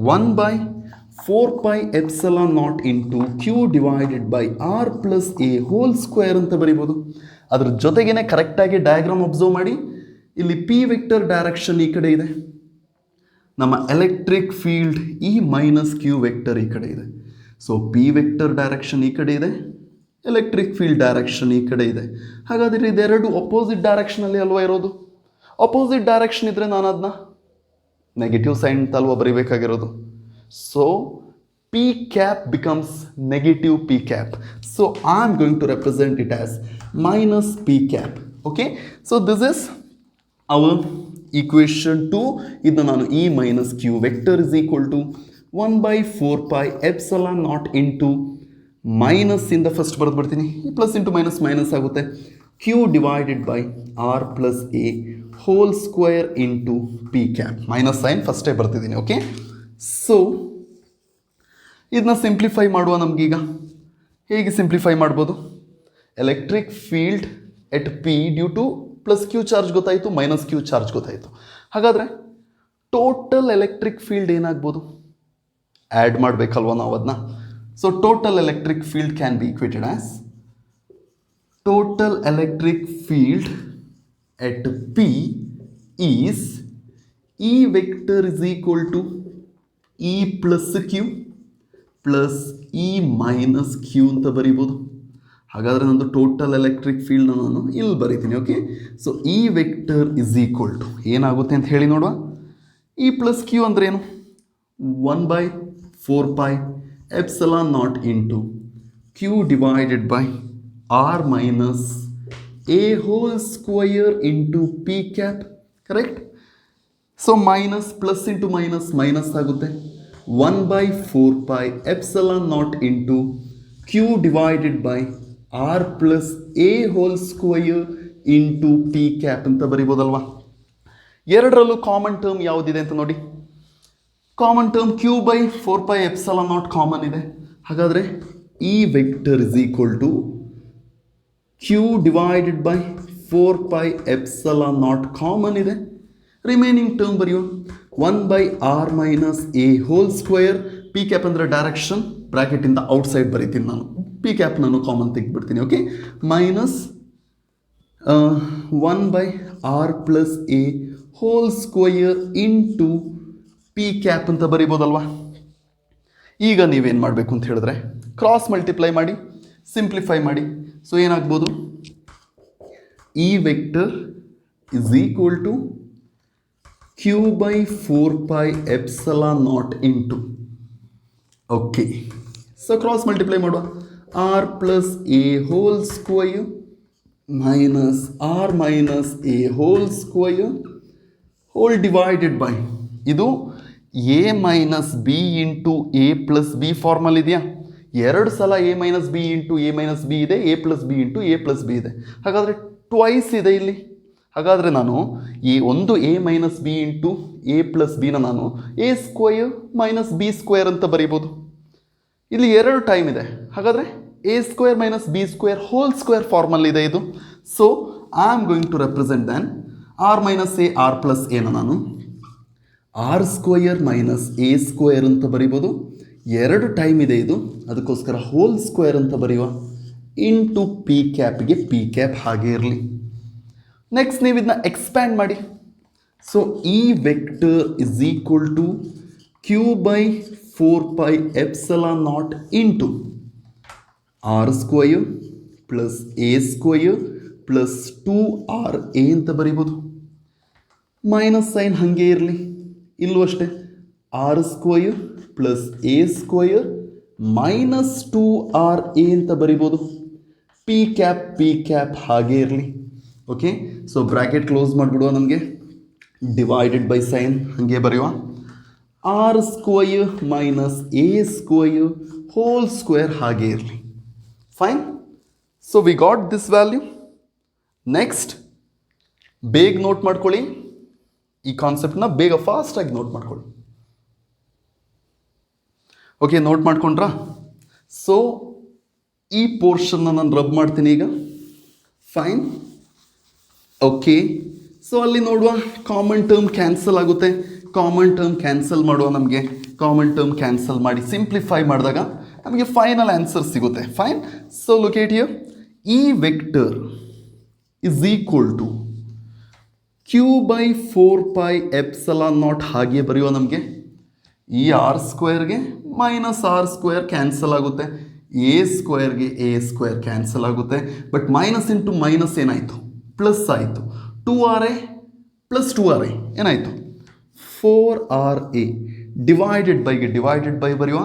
1/4 epsilon naught into Q divided by R plus a whole square ಅಂತ ಬರೀಬೋದು. ಅದ್ರ ಜೊತೆಗೇನೆ ಕರೆಕ್ಟಾಗಿ ಡಯಾಗ್ರಾಮ್ ಅಬ್ಸರ್ವ್ ಮಾಡಿ. ಇಲ್ಲಿ ಪಿ ವೆಕ್ಟರ್ ಡೈರೆಕ್ಷನ್ ಈ ಕಡೆ ಇದೆ, ನಮ್ಮ electric field E minus Q vector ಈ ಕಡೆ ಇದೆ. ಸೊ ಪಿ ವೆಕ್ಟರ್ ಡೈರೆಕ್ಷನ್ ಈ ಕಡೆ ಇದೆ, ಎಲೆಕ್ಟ್ರಿಕ್ ಫೀಲ್ಡ್ ಡೈರೆಕ್ಷನ್ ಈ ಕಡೆ ಇದೆ. ಹಾಗಾದರೆ ಇದೆರಡು ಅಪೋಸಿಟ್ ಡೈರೆಕ್ಷನಲ್ಲಿ ಅಲ್ವಾ ಇರೋದು? ಅಪೋಸಿಟ್ ಡೈರೆಕ್ಷನ್ ಇದ್ದರೆ ನಾನು ಅದನ್ನ ನೆಗೆಟಿವ್ ಸೈನ್ ಅಂತ ಅಲ್ವಾ ಬರೀಬೇಕಾಗಿರೋದು. So P cap becomes negative P cap. So I am going to represent it as minus P cap. Okay, so this is our equation 2. ಇದನ್ನು ನಾನು E minus Q vector is equal to 1/4 epsilon naught into minus ಇಂದ first ಬರೆದು ಬಿಡ್ತೀನಿ. ಈ plus into minus minus ಆಗುತ್ತೆ. Q divided by R plus a whole square into P cap. Minus sign ಫಸ್ಟೇ ಬರ್ತಿದ್ದೀನಿ. Okay, so ಇದನ್ನ simplify ಮಾಡುವ. ನಮಗೀಗ ಹೇಗೆ ಸಿಂಪ್ಲಿಫೈ ಮಾಡ್ಬೋದು? Electric field at P due to plus Q charge ಗೊತ್ತಾಯಿತು, ಮೈನಸ್ ಕ್ಯೂ ಚಾರ್ಜ್ ಗೊತ್ತಾಯಿತು. ಹಾಗಾದರೆ ಟೋಟಲ್ ಎಲೆಕ್ಟ್ರಿಕ್ ಫೀಲ್ಡ್ ಏನಾಗ್ಬೋದು? ಆ್ಯಡ್ ಮಾಡಬೇಕಲ್ವ ನಾವು ಅದನ್ನ. So total electric field can be equated as total electric field at P is E vector is equal to E plus Q plus E minus Q ಅಂತ ಬರಿಬೋದು. ಹಾಗಾದರೆ ನಂದು ಟೋಟಲ್ ಎಲೆಕ್ಟ್ರಿಕ್ ಫೀಲ್ಡ್ನ ನಾನು ಇಲ್ಲಿ ಬರೀತೀನಿ. Okay, so E vector is equal to ಏನಾಗುತ್ತೆ ಅಂತ ಹೇಳಿ ನೋಡುವ. ಇ ಪ್ಲಸ್ ಕ್ಯೂ ಅಂದ್ರೆ ಏನು? 1/4πε0 into Q divided by R minus a whole square into P cap. Correct? So minus plus into minus minus ಆಗುತ್ತೆ. 1/4πε0 into Q divided by R plus a whole square into P cap ಅಂತ ಬರಿಬೋದಲ್ವಾ. ಎರಡರಲ್ಲೂ common term ಯಾವುದಿದೆ ಅಂತ ನೋಡಿ. Common term q/4πε0 common ಇದೆ. ಹಾಗಾದರೆ E vector is equal to Q divided by 4πε0 common ಇದೆ. ರಿಮೈನಿಂಗ್ ಟರ್ಮ್ ಬರೆಯುವ 1/r minus a whole square. P cap ಅಂದರೆ ಡೈರೆಕ್ಷನ್, ಬ್ರ್ಯಾಕೆಟಿಂದ ಔಟ್ಸೈಡ್ ಬರೀತೀನಿ ನಾನು. ಪಿ ಕ್ಯಾಪ್ ನಾನು ಕಾಮನ್ ತೆಗೆದುಬಿಡ್ತೀನಿ. Okay, minus 1/r plus a whole square into P cap ಅಂತ ಬರಿಬೋದಲ್ವಾ. ಈಗ ನೀವೇನು ಮಾಡಬೇಕು ಅಂತ ಹೇಳಿದ್ರೆ ಕ್ರಾಸ್ ಮಲ್ಟಿಪ್ಲೈ ಮಾಡಿ, ಸಿಂಪ್ಲಿಫೈ ಮಾಡಿ. ಸೊ ಏನಾಗ್ಬೋದು? E vector is equal to q/4πε0 into, okay, so cross multiply ಮಾಡುವ. R plus a whole square minus R minus a whole square whole divided by, ಇದು a minus b into a plus b formula ಇದೆಯಾ? ಎರಡು ಸಲ a minus b into a minus b ಇದೆ, a plus b into a plus b ಇದೆ. ಹಾಗಾದರೆ twice ಇದೆ ಇಲ್ಲಿ. ಹಾಗಾದರೆ ನಾನು ಈ ಒಂದು a minus b into a plus ಬಿನ ನಾನು a square minus B square ಅಂತ ಬರೀಬೋದು. ಇಲ್ಲಿ ಎರಡು ಟೈಮ್ ಇದೆ. ಹಾಗಾದರೆ A square minus B square whole square ಫಾರ್ಮಲ್ ಇದೆ ಇದು. So I am going to represent then R minus A R plus A ನಾನು R square minus A square ಅಂತ ಬರಿಬೋದು. ಎರಡು ಟೈಮ್ ಇದೆ ಇದು, ಅದಕ್ಕೋಸ್ಕರ ಹೋಲ್ ಸ್ಕ್ವೇರ್ ಅಂತ ಬರೆಯುವ. ಇಂಟು ಪಿ ಕ್ಯಾಪ್ಗೆ ಪಿ ಕ್ಯಾಪ್ ಹಾಗೆ ಇರಲಿ. ನೆಕ್ಸ್ಟ್ ನೀವು ಇದನ್ನ ಎಕ್ಸ್ಪ್ಯಾಂಡ್ ಮಾಡಿ. So E vector is equal to q/4πε0 into R square plus A square plus 2ra ಅಂತ ಬರಿಬೋದು. ಮೈನಸ್ ಸೈನ್ ಹಾಗೆ ಇರಲಿ. ಇಲ್ಲೂ ಅಷ್ಟೇ, R square plus A square minus 2ra ಅಂತ ಬರಿಬೋದು. ಪಿ ಕ್ಯಾಪ್ ಹಾಗೆ ಇರಲಿ. ಓಕೆ, ಸೊ ಬ್ರ್ಯಾಕೆಟ್ ಕ್ಲೋಸ್ ಮಾಡಿಬಿಡುವ. ನಮಗೆ ಡಿವೈಡೆಡ್ ಬೈ ಸೈನ್ ಹಾಗೆ ಬರೆಯುವ. R square minus A square whole square ಹಾಗೆ ಇರಲಿ. Fine. So we got this value. Next ಬೇಗ ನೋಟ್ ಮಾಡ್ಕೊಳ್ಳಿ ಈ ಕಾನ್ಸೆಪ್ಟನ್ನ, ಬೇಗ ಫಾಸ್ಟಾಗಿ ನೋಟ್ ಮಾಡ್ಕೊಳ್ಳಿ. Okay, note ಮಾಡ್ಕೊಂಡ್ರಾ? ಸೊ ಈ ಪೋರ್ಷನ್ನ ನಾನು ರಬ್ ಮಾಡ್ತೀನಿ ಈಗ. ಫೈನ್. ಓಕೆ, ಸೊ ಅಲ್ಲಿ ನೋಡುವ ಕಾಮನ್ ಟರ್ಮ್ ಕ್ಯಾನ್ಸಲ್ ಆಗುತ್ತೆ. ಕಾಮನ್ ಟರ್ಮ್ ಕ್ಯಾನ್ಸಲ್ ಮಾಡುವ. ನಮಗೆ ಕಾಮನ್ ಟರ್ಮ್ ಕ್ಯಾನ್ಸಲ್ ಮಾಡಿ ಸಿಂಪ್ಲಿಫೈ ಮಾಡಿದಾಗ ನಮಗೆ ಫೈನಲ್ ಆನ್ಸರ್ ಸಿಗುತ್ತೆ. Fine. So locate here, E vector is equal to q/4πε0 ಹಾಗೆ ಬರೆಯುವ. ನಮಗೆ ಈ ಆರ್ ಸ್ಕ್ವೇರ್ಗೆ ಮೈನಸ್ ಆರ್ ಸ್ಕ್ವೇರ್ ಕ್ಯಾನ್ಸಲ್ ಆಗುತ್ತೆ, ಎ ಸ್ಕ್ವೇರ್ಗೆ ಎ ಸ್ಕ್ವೇರ್ ಕ್ಯಾನ್ಸಲ್ ಆಗುತ್ತೆ. ಬಟ್ ಮೈನಸ್ ಇಂಟು ಮೈನಸ್ ಏನಾಯಿತು? ಪ್ಲಸ್ ಆಯಿತು. 2ra ಪ್ಲಸ್ 2ra ಏನಾಯಿತು? 4ra ಡಿವೈಡೆಡ್ ಬೈ ಬರೆಯುವ.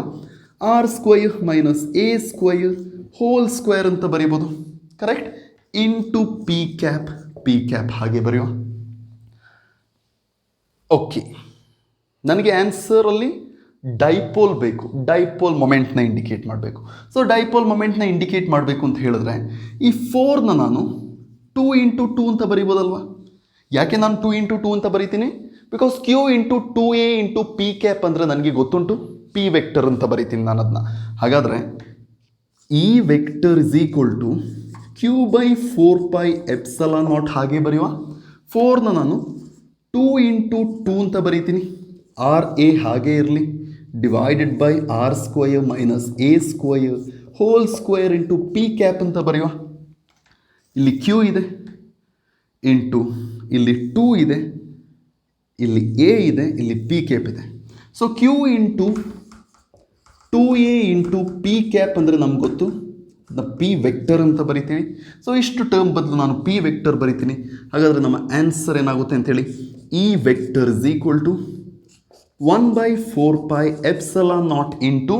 R square minus A square whole square ಅಂತ ಬರೀಬೋದು. ಕರೆಕ್ಟ್? ಇಂಟು ಪಿ ಕ್ಯಾಪ್ ಹಾಗೆ ಬರೆಯುವ. ಓಕೆ, ನನಗೆ ಆನ್ಸರಲ್ಲಿ ಡೈಪೋಲ್ ಬೇಕು. ಡೈಪೋಲ್ ಮೊಮೆಂಟ್ನ ಇಂಡಿಕೇಟ್ ಮಾಡಬೇಕು. ಸೊ ಡೈಪೋಲ್ ಮೊಮೆಂಟ್ನ ಇಂಡಿಕೇಟ್ ಮಾಡಬೇಕು ಅಂತ ಹೇಳಿದ್ರೆ ಈ 4ನ ನಾನು 2 ಇಂಟು 2 ಅಂತ ಬರಿಬೋದಲ್ವಾ? ಯಾಕೆ ನಾನು 2 ಇಂಟು 2 ಅಂತ ಬರಿತೀನಿ? Because q into 2a into P cap ಅಂದರೆ ನನಗೆ ಗೊತ್ತುಂಟು, ಪಿ ವೆಕ್ಟರ್ ಅಂತ ಬರಿತೀನಿ ನಾನು ಅದನ್ನ. ಹಾಗಾದರೆ E vector is equal to q/4πε0 ಹಾಗೆ ಬರೆಯುವ. 4ನ ನಾನು 2 ಇಂಟು 2 ಅಂತ ಬರೀತೀನಿ. ಆರ್ ಎ ಹಾಗೆ ಇರಲಿ. divided by r square minus a square whole square into p cap ಅಂತ ಬರೆಯುವ. ಇಲ್ಲಿ q ಇದೆ ಇಂಟು ಇಲ್ಲಿ 2 ಇದೆ, ಇಲ್ಲಿ a ಇದೆ, ಇಲ್ಲಿ p cap ಇದೆ. So q into 2a into p cap ಅಂದರೆ ನಮ್ಗೆ ಗೊತ್ತು ಪಿ ವೆಕ್ಟರ್ ಅಂತ ಬರಿತೀವಿ. ಸೊ ಇಷ್ಟು ಟರ್ಮ್ ಬದಲು ನಾನು ಪಿ ವೆಕ್ಟರ್ ಬರಿತೀನಿ. ಹಾಗಾದರೆ ನಮ್ಮ ಆನ್ಸರ್ ಏನಾಗುತ್ತೆ ಅಂತೇಳಿ, E vector is equal to 1/4πε0 into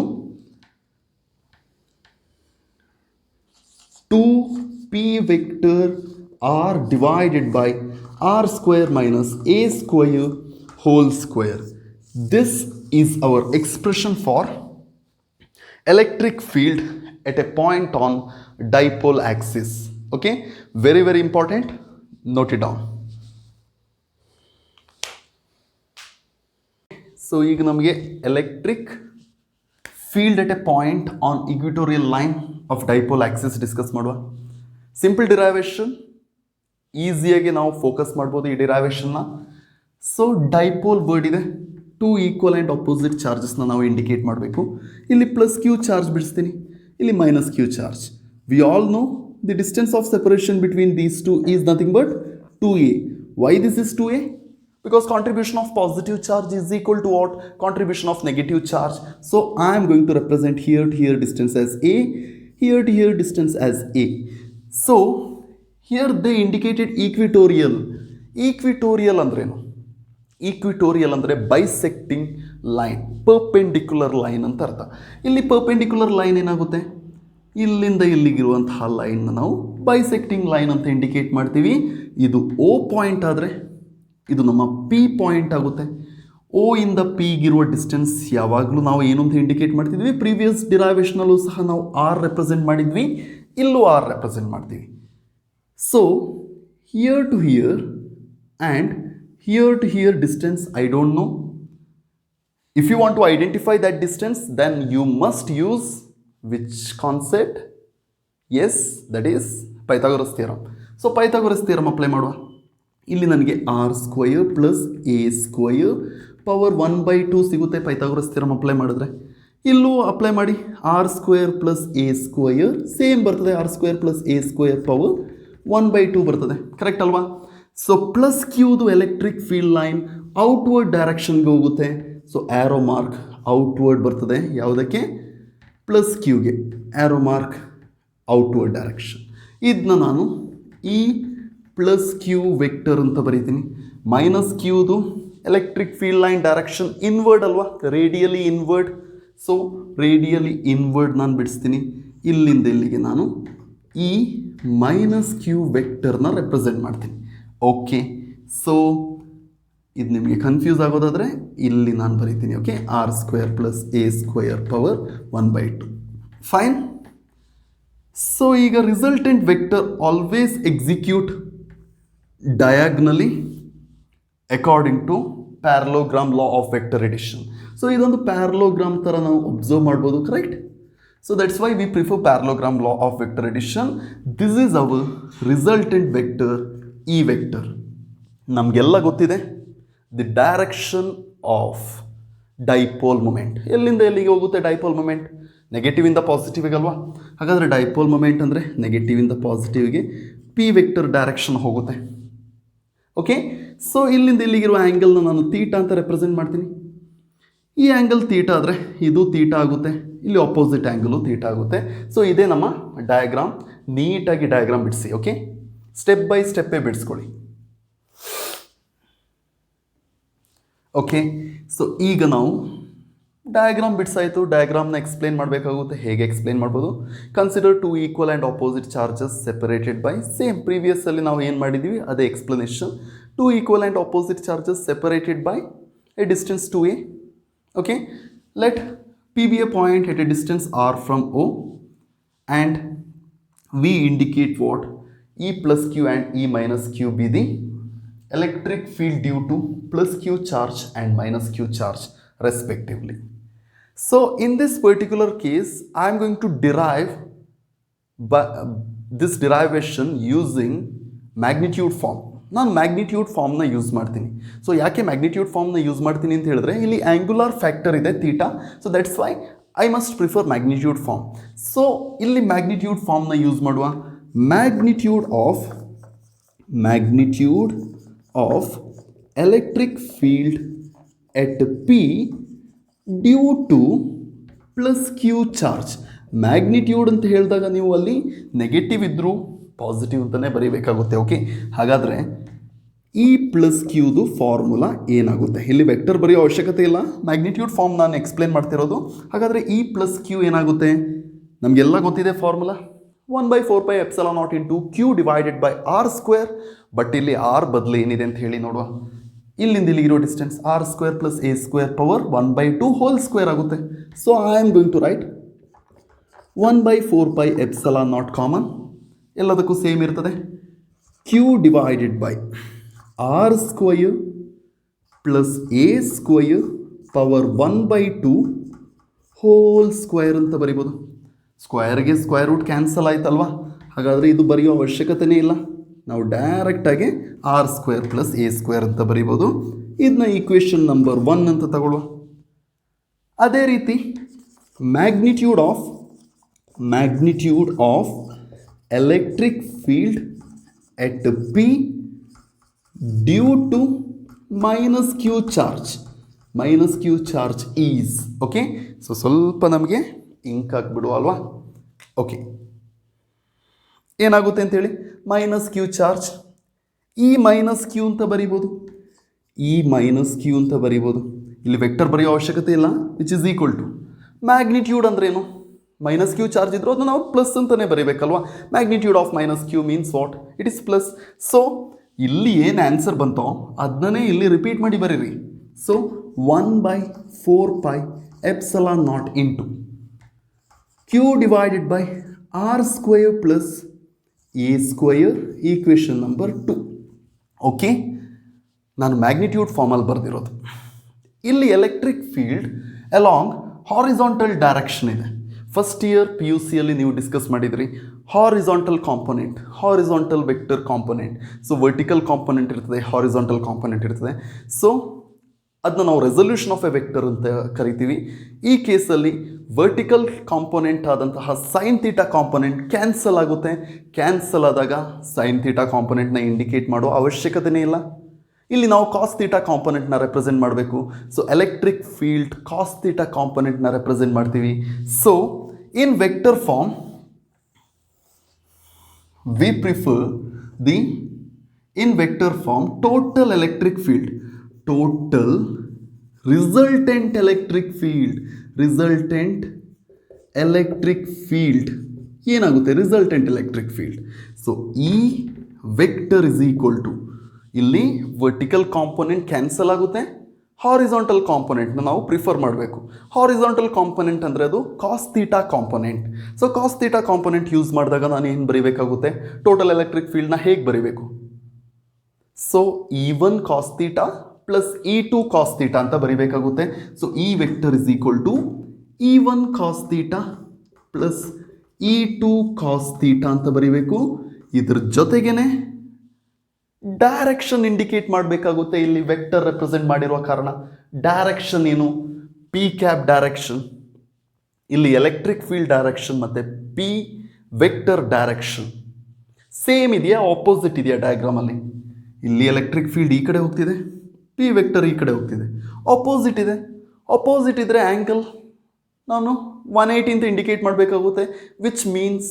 2p vector r divided by r square minus a square whole square. This is our expression for electric field at a point on dipole axis. Okay, very very important, note it down. So ಈಗ ನಮಗೆ electric field at a point on equatorial line of dipole axis discuss ಮಾಡುವ. Simple derivation ಈಸಿಯಾಗಿ ನಾವು focus ಮಾಡ್ಬೋದು ಈ ಡಿರೈವೇಶನ್ನ. So dipole word ಇದೆ, 2 equal and opposite ಚಾರ್ಜಸ್ನ ನಾವು indicate ಮಾಡಬೇಕು. ಇಲ್ಲಿ ಪ್ಲಸ್ ಕ್ಯೂ ಚಾರ್ಜ್ ಬಿಡಿಸ್ತೀನಿ, ಇಲ್ಲಿ minus Q charge. We all know the distance of separation between these two is nothing but 2a. Why this is 2a? Because contribution of positive charge is equal to what? Contribution of negative charge. So I am going to represent here to here distance as a, here to here distance as a. So here they indicated equatorial. Equatorial ಅಂದ್ರೇನು? Equatorial ಅಂದರೆ bisecting line, perpendicular line ಅಂತ ಅರ್ಥ. ಇಲ್ಲಿ perpendicular line ಏನಾಗುತ್ತೆ? ಇಲ್ಲಿಂದ ಇಲ್ಲಿಗಿರುವಂತಹ line ನಾವು bisecting line ಅಂತ indicate ಮಾಡ್ತೀವಿ. ಇದು O ಪಾಯಿಂಟ್ ಆದರೆ ಇದು ನಮ್ಮ ಪಿ ಪಾಯಿಂಟ್ ಆಗುತ್ತೆ. ಓ ಇಂದ ಪಿಗಿರುವ ಡಿಸ್ಟೆನ್ಸ್ ಯಾವಾಗಲೂ ನಾವು ಏನು ಅಂತ ಇಂಡಿಕೇಟ್ ಮಾಡ್ತಿದ್ವಿ, ಪ್ರೀವಿಯಸ್ ಡಿರೈವೇಷನಲ್ಲೂ ಸಹ ನಾವು ಆರ್ ರೆಪ್ರೆಸೆಂಟ್ ಮಾಡಿದ್ವಿ, ಇಲ್ಲೂ ಆರ್ ರೆಪ್ರೆಸೆಂಟ್ ಮಾಡ್ತೀವಿ. So here to here and here to here distance I don't know. If you want to identify that distance then you must use which concept? Yes, that is Pythagoras theorem. So Pythagoras theorem apply ಮಾಡುವ. ಇಲ್ಲಿ ನನಗೆ R square plus A square power 1/2 ಸಿಗುತ್ತೆ Pythagoras theorem apply ಮಾಡಿದ್ರೆ. ಇಲ್ಲೂ apply ಮಾಡಿ, R square plus A square same ಬರ್ತದೆ, R square plus A square power 1/2 ಬರ್ತದೆ. Correct ಅಲ್ವಾ? ಸೊ ಪ್ಲಸ್ ಕ್ಯೂದು ಎಲೆಕ್ಟ್ರಿಕ್ ಫೀಲ್ಡ್ ಲೈನ್ ಔಟ್ವರ್ಡ್ ಡೈರೆಕ್ಷನ್ಗೆ ಹೋಗುತ್ತೆ. ಸೊ ಆ್ಯರೋ ಮಾರ್ಕ್ ಔಟ್ವರ್ಡ್ ಬರ್ತದೆ. ಯಾವುದಕ್ಕೆ? ಪ್ಲಸ್ ಕ್ಯೂಗೆ ಆ್ಯರೋ ಮಾರ್ಕ್ ಔಟ್ವರ್ಡ್ ಡೈರೆಕ್ಷನ್. ಇದನ್ನ ನಾನು ಈ ಪ್ಲಸ್ ಕ್ಯೂ ವೆಕ್ಟರ್ ಅಂತ ಬರೀತೀನಿ. ಮೈನಸ್ ಕ್ಯೂದು electric field line direction inward ಅಲ್ವಾ, radially inward. So radially inward ನಾನು ಬಿಡಿಸ್ತೀನಿ. ಇಲ್ಲಿಂದ ಇಲ್ಲಿಗೆ ನಾನು ಈ ಮೈನಸ್ ಕ್ಯೂ ವೆಕ್ಟರ್ನ ರೆಪ್ರೆಸೆಂಟ್ ಮಾಡ್ತೀನಿ. ಓಕೆ, ಸೊ ಇದು ನಿಮಗೆ ಕನ್ಫ್ಯೂಸ್ ಆಗೋದಾದರೆ ಇಲ್ಲಿ ನಾನು ಬರೀತೀನಿ. Okay, R square plus A square power 1/2. Fine. So ಈಗ resultant vector always execute diagonally according to parallelogram law of vector addition. So ಇದೊಂದು parallelogram ಥರ ನಾವು ಒಬ್ಸರ್ವ್ ಮಾಡ್ಬೋದು, correct? So that's why we prefer parallelogram law of vector addition. This is hour resultant vector E vector. ನಮಗೆಲ್ಲ ಗೊತ್ತಿದೆ the direction of dipole moment. ಎಲ್ಲಿಂದ ಎಲ್ಲಿಗೆ ಹೋಗುತ್ತೆ dipole moment? ನೆಗೆಟಿವಿಂದ ಪಾಸಿಟಿವ್ಗೆ ಅಲ್ವಾ? ಹಾಗಾದರೆ ಡೈಪೋಲ್ ಮೊಮೆಂಟ್ ಅಂದರೆ ನೆಗೆಟಿವಿಂದ ಪಾಸಿಟಿವ್ಗೆ ಪಿ ವೆಕ್ಟರ್ ಡೈರೆಕ್ಷನ್ ಹೋಗುತ್ತೆ. ಓಕೆ, ಸೊ ಇಲ್ಲಿಂದ ಇಲ್ಲಿಗಿರುವ ಆ್ಯಂಗಲ್ನ ನಾನು ತೀಟಾ ಅಂತ ರೆಪ್ರೆಸೆಂಟ್ ಮಾಡ್ತೀನಿ. ಈ ಆ್ಯಂಗಲ್ ತೀಟಾ ಆದರೆ ಇದು ತೀಟಾ ಆಗುತ್ತೆ, ಇಲ್ಲಿ ಆಪೋಸಿಟ್ ಆ್ಯಂಗಲು ತೀಟಾ ಆಗುತ್ತೆ. ಸೊ ಇದೇ ನಮ್ಮ ಡಯಾಗ್ರಾಮ್. ನೀಟಾಗಿ ಡಯಾಗ್ರಾಮ್ ಬಿಡಿಸಿ. ಓಕೆ, ಸ್ಟೆಪ್ ಬೈ ಸ್ಟೆಪ್ಪೇ ಬಿಡಿಸ್ಕೊಳ್ಳಿ. ಓಕೆ, ಸೊ ಈಗ ನಾವು ಡಯಾಗ್ರಾಮ್ ಬಿಡ್ಸಾಯಿತು. ಡಯಾಗ್ರಾಮ್ನ ಎಕ್ಸ್ಪ್ಲೇನ್ ಮಾಡಬೇಕಾಗುತ್ತೆ. ಹೇಗೆ ಎಕ್ಸ್ಪ್ಲೇನ್ ಮಾಡ್ಬೋದು? Consider 2 equal and opposite charges separated by same ಪ್ರೀವಿಯಸ್ಸಲ್ಲಿ ನಾವು ಏನು ಮಾಡಿದ್ದೀವಿ ಅದೇ explanation. 2 equal and opposite charges separated by a distance 2a. Okay, let P be a point at a distance R from O and we indicate what? E plus Q and E minus Q be the electric field due to plus Q charge and minus Q charge respectively. So in this particular case I am going to derive this derivation using magnitude form. ನಾನು magnitude ಫಾರ್ಮ್ನ use ಮಾಡ್ತೀನಿ. So ಯಾಕೆ magnitude ಫಾರ್ಮ್ನ use ಮಾಡ್ತೀನಿ ಅಂತ ಹೇಳಿದ್ರೆ ಇಲ್ಲಿ angular factor ಇದೆ theta. So that's why I must prefer magnitude form. So ಇಲ್ಲಿ ಮ್ಯಾಗ್ನಿಟ್ಯೂಡ್ ಫಾರ್ಮ್ನ ಯೂಸ್ ಮಾಡುವ. Magnitude of electric field at P due to plus Q charge. Magnitude ಅಂತ ಹೇಳಿದಾಗ ನೀವು ಅಲ್ಲಿ ನೆಗೆಟಿವ್ ಇದ್ದರೂ ಪಾಸಿಟಿವ್ ಅಂತಲೇ ಬರೀಬೇಕಾಗುತ್ತೆ. ಓಕೆ, ಹಾಗಾದರೆ ಇ ಪ್ಲಸ್ ಕ್ಯೂದು ಫಾರ್ಮುಲಾ ಏನಾಗುತ್ತೆ? ಇಲ್ಲಿ ವೆಕ್ಟರ್ ಬರೆಯೋ ಅವಶ್ಯಕತೆ ಇಲ್ಲ, ಮ್ಯಾಗ್ನಿಟ್ಯೂಡ್ ಫಾರ್ಮ್ ನಾನು ಎಕ್ಸ್ಪ್ಲೇನ್ ಮಾಡ್ತಿರೋದು. ಹಾಗಾದರೆ ಇ ಪ್ಲಸ್ ಕ್ಯೂ ಏನಾಗುತ್ತೆ? ನಮಗೆಲ್ಲ ಗೊತ್ತಿದೆ formula 1/4πε0 into Q divided by R square. But ಇಲ್ಲಿ ಆರ್ ಬದಲು ಏನಿದೆ ಅಂತ ಹೇಳಿ ನೋಡುವ. ಇಲ್ಲಿಂದ ಇಲ್ಲಿಗಿರೋ distance R square plus A square power 1/2 whole square ಆಗುತ್ತೆ. So I am going to write 1/4πε0 common, ಎಲ್ಲದಕ್ಕೂ ಸೇಮ್ ಇರ್ತದೆ. Q divided by R square plus A square power 1/2 whole square ಅಂತ ಬರಿಬೋದು. ಸ್ಕ್ವೇರ್ಗೆ ಸ್ಕ್ವೇರ್ ರೂಟ್ ಕ್ಯಾನ್ಸಲ್ ಆಯ್ತಲ್ವಾ? ಹಾಗಾದರೆ ಇದು ಬರೆಯೋ ಅವಶ್ಯಕತೆಯೇ ಇಲ್ಲ. ನಾವು ಡೈರೆಕ್ಟಾಗಿ R square plus A square ಅಂತ ಬರಿಬೋದು. ಇದನ್ನ ಈಕ್ವೇಷನ್ ನಂಬರ್ 1 ಅಂತ ತಗೊಳ್ಳುವ. ಅದೇ ರೀತಿ magnitude of electric field at P due to minus Q charge is. Okay, so ಸ್ವಲ್ಪ ನಮಗೆ ಇಂಕ್ ಹಾಕ್ಬಿಡುವ ಅಲ್ವಾ? ಓಕೆ, ಏನಾಗುತ್ತೆ ಅಂತೇಳಿ ಮೈನಸ್ ಕ್ಯೂ ಚಾರ್ಜ್ ಈ ಮೈನಸ್ ಕ್ಯೂ ಅಂತ ಬರಿಬೋದು. ಇಲ್ಲಿ ವೆಕ್ಟರ್ ಬರೆಯೋ ಅವಶ್ಯಕತೆ ಇಲ್ಲ, which is equal to magnitude ಅಂದ್ರೇನು? ಮೈನಸ್ ಕ್ಯೂ ಚಾರ್ಜ್ ಇದ್ರೂ ಅದನ್ನು ನಾವು ಪ್ಲಸ್ ಅಂತಲೇ ಬರೀಬೇಕಲ್ವಾ? Magnitude of minus Q means what? It is plus. So ಇಲ್ಲಿ ಏನು ಆನ್ಸರ್ ಬಂತೋ ಅದನ್ನೇ ಇಲ್ಲಿ ರಿಪೀಟ್ ಮಾಡಿ ಬರೀರಿ. So 1/4πε0 into Q divided by R square plus A square equation number 2. Okay, ನಾನು ಮ್ಯಾಗ್ನಿಟ್ಯೂಡ್ ಫಾರ್ಮಲ್ಲಿ ಬರೆದಿರೋದು. ಇಲ್ಲಿ electric field along horizontal direction ಇದೆ. ಫಸ್ಟ್ ಇಯರ್ PUCಯಲ್ಲಿ ನೀವು ಡಿಸ್ಕಸ್ ಮಾಡಿದ್ರಿ horizontal component, horizontal vector component. So vertical component ಇರ್ತದೆ, ಹಾರಿಜಾಂಟಲ್ ಕಾಂಪೊನೆಂಟ್ ಇರ್ತದೆ. ಸೊ ಅದನ್ನ ನಾವು ರೆಸಲ್ಯೂಷನ್ ಆಫ್ ಎ ವೆಕ್ಟರ್ ಅಂತ ಕರಿತೀವಿ. ಈ ಕೇಸಲ್ಲಿ ವರ್ಟಿಕಲ್ ಕಾಂಪೊನೆಂಟ್ ಆದಂತಹ ಸೈನ್ ಥೀಟಾ ಕಾಂಪೊನೆಂಟ್ ಕ್ಯಾನ್ಸಲ್ ಆಗುತ್ತೆ. ಕ್ಯಾನ್ಸಲ್ ಆದಾಗ ಸೈನ್ ಥೀಟಾ ಕಾಂಪೊನೆಂಟ್ನ ಇಂಡಿಕೇಟ್ ಮಾಡೋ ಅವಶ್ಯಕತೆಯೇ ಇಲ್ಲ. ಇಲ್ಲಿ ನಾವು ಕಾಸ್ ಥೀಟಾ ಕಾಂಪೊನೆಂಟ್ನ ರೆಪ್ರೆಸೆಂಟ್ ಮಾಡಬೇಕು. So electric field cos theta ಕಾಂಪೊನೆಂಟ್ನ ರೆಪ್ರೆಸೆಂಟ್ ಮಾಡ್ತೀವಿ. So in vector form we prefer the in vector form total electric field, total resultant electric field ಏನಾಗುತ್ತೆ resultant electric field. So E vector is equal to ಇಲ್ಲಿ vertical component cancel ಆಗುತ್ತೆ, horizontal ಕಾಂಪೊನೆಂಟ್ನ ನಾವು prefer ಮಾಡಬೇಕು. Horizontal component ಅಂದರೆ ಅದು cos theta component. So cos theta component use ಮಾಡಿದಾಗ ನಾನು ಏನು ಬರೀಬೇಕಾಗುತ್ತೆ, ಟೋಟಲ್ ಎಲೆಕ್ಟ್ರಿಕ್ ಫೀಲ್ಡ್ನ ಹೇಗೆ ಬರೀಬೇಕು? So E1 cos theta plus E2 cos theta ಅಂತ ಬರೀಬೇಕಾಗುತ್ತೆ. ಸೊ ಈ vector is equal to E1 cos theta plus E2 cos theta ಅಂತ ಬರೀಬೇಕು. ಇದ್ರ ಜೊತೆಗೇನೆ ಡೈರೆಕ್ಷನ್ ಇಂಡಿಕೇಟ್ ಮಾಡಬೇಕಾಗುತ್ತೆ. ಇಲ್ಲಿ ವೆಕ್ಟರ್ ರೆಪ್ರೆಸೆಂಟ್ ಮಾಡಿರುವ ಕಾರಣ ಡೈರೆಕ್ಷನ್ ಏನು? P cap direction. ಇಲ್ಲಿ ಎಲೆಕ್ಟ್ರಿಕ್ ಫೀಲ್ಡ್ ಡೈರೆಕ್ಷನ್ ಮತ್ತು ಪಿ ವೆಕ್ಟರ್ ಡೈರೆಕ್ಷನ್ ಸೇಮ್ ಇದೆಯಾ, ಆಪೋಸಿಟ್ ಇದೆಯಾ ಡಯಾಗ್ರಾಮಲ್ಲಿ? ಇಲ್ಲಿ ಎಲೆಕ್ಟ್ರಿಕ್ ಫೀಲ್ಡ್ ಈ ಕಡೆ ಹೋಗ್ತಿದೆ, ಪಿ ವೆಕ್ಟರ್ ಈ ಕಡೆ ಹೋಗ್ತಿದೆ, ಆಪೋಸಿಟ್ ಇದೆ. ಆಪೋಸಿಟ್ ಇದ್ದರೆ ಆ್ಯಂಗಲ್ ನಾನು 180 ಅಂತ ಇಂಡಿಕೇಟ್ ಮಾಡಬೇಕಾಗುತ್ತೆ, which means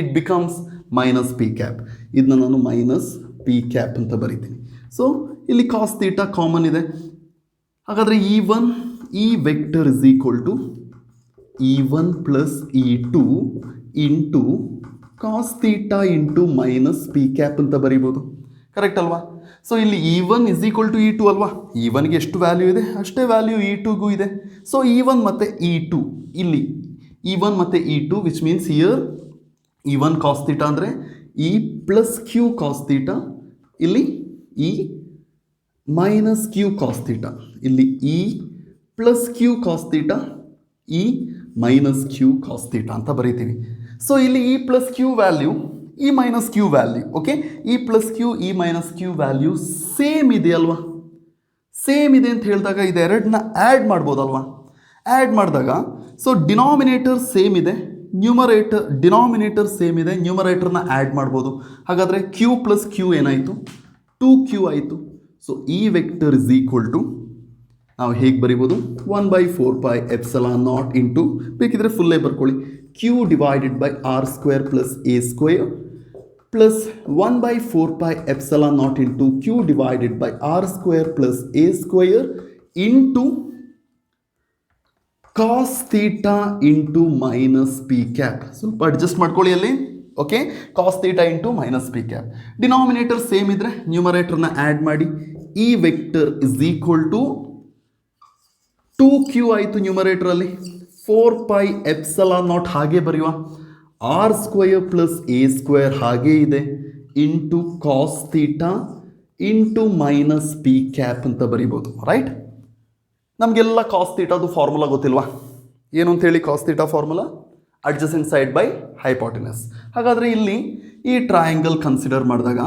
it becomes minus P cap. ಇದನ್ನ ನಾನು ಮೈನಸ್ ಪಿ ಕ್ಯಾಪ್ ಅಂತ ಬರೀತೀನಿ. ಸೊ ಇಲ್ಲಿ ಕಾಸ್ ಥೀಟಾ ಕಾಮನ್ ಇದೆ. ಹಾಗಾದರೆ E1 ಈ vector is equal to E1 plus E2 into cos theta into minus P cap ಅಂತ ಬರೀಬೋದು. ಕರೆಕ್ಟ್ ಅಲ್ವಾ? ಸೊ ಇಲ್ಲಿ E1 is equal to E2 ಅಲ್ವಾ? E1ಗೆ ಎಷ್ಟು ವ್ಯಾಲ್ಯೂ ಇದೆ ಅಷ್ಟೇ ವ್ಯಾಲ್ಯೂ E2ಗೂ ಇದೆ. ಸೊ E1 ಮತ್ತು E2 ಇಲ್ಲಿ E1 ಮತ್ತು E2 which means here E1 cos theta ಅಂದರೆ E plus Q cos theta, ಇಲ್ಲಿ E minus Q cos theta, ಇಲ್ಲಿ E plus Q cos theta, E minus Q cos theta ಅಂತ ಬರೀತೀವಿ. So ಇಲ್ಲಿ E plus Q value E minus Q value. Okay, E plus Q E minus Q value same ಇದೆ ಅಲ್ವಾ? Same ಇದೆ ಅಂತ ಹೇಳಿದಾಗ ಇದೆರಡನ್ನ ಆ್ಯಡ್ ಮಾಡ್ಬೋದಲ್ವಾ? ಆ್ಯಡ್ ಮಾಡಿದಾಗ ಸೊ ಡಿನಾಮಿನೇಟರ್ ಸೇಮ್ ಇದೆ, ಡಿನಾಮಿನೇಟರ್ ಸೇಮ್ ಇದೆ, ನ್ಯೂಮರೇಟರ್ನ ಆ್ಯಡ್ ಮಾಡ್ಬೋದು. ಹಾಗಾದರೆ ಕ್ಯೂ ಪ್ಲಸ್ ಕ್ಯೂ ಏನಾಯಿತು? 2q ಆಯಿತು. ಸೊ ಈ ವೆಕ್ಟರ್ ಇಸ್ ಈಕ್ವಲ್ ಟು ನಾವು ಹೇಗೆ ಬರಿಬೋದು? 1/4πε0 ಇಂಟು, ಬೇಕಿದ್ರೆ ಫುಲ್ಲೇ ಬರ್ಕೊಳ್ಳಿ, q divided by R square plus A square plus 1/4πε0 into q divided by R square plus A square into cos theta into minus P cap. ಸ್ವಲ್ಪ adjust ಮಾಡ್ಕೊಳ್ಳಿ ಅಲ್ಲಿ. Okay, cos theta into minus P cap. Denominator same ಇದ್ದರೆ ನ್ಯೂಮರೇಟರ್ನ add ಮಾಡಿ. ಈ vector is equal to 2q ಆಯಿತು ನ್ಯೂಮರೇಟರಲ್ಲಿ, 4πε0 ಹಾಗೆ ಬರೆಯುವ, R square plus A square ಹಾಗೇ ಇದೆ, into cos theta into minus P cap ಅಂತ ಬರಿಬೋದು. ರೈಟ್, ನಮಗೆಲ್ಲ ಕಾಸ್ ಥೀಟಾದು ಫಾರ್ಮುಲಾ ಗೊತ್ತಿಲ್ವಾ? ಏನು ಅಂತೇಳಿ cos theta formula? Adjacent side by hypotenuse. ಹಾಗಾದರೆ ಇಲ್ಲಿ ಈ ಟ್ರಯಾಂಗಲ್ ಕನ್ಸಿಡರ್ ಮಾಡಿದಾಗ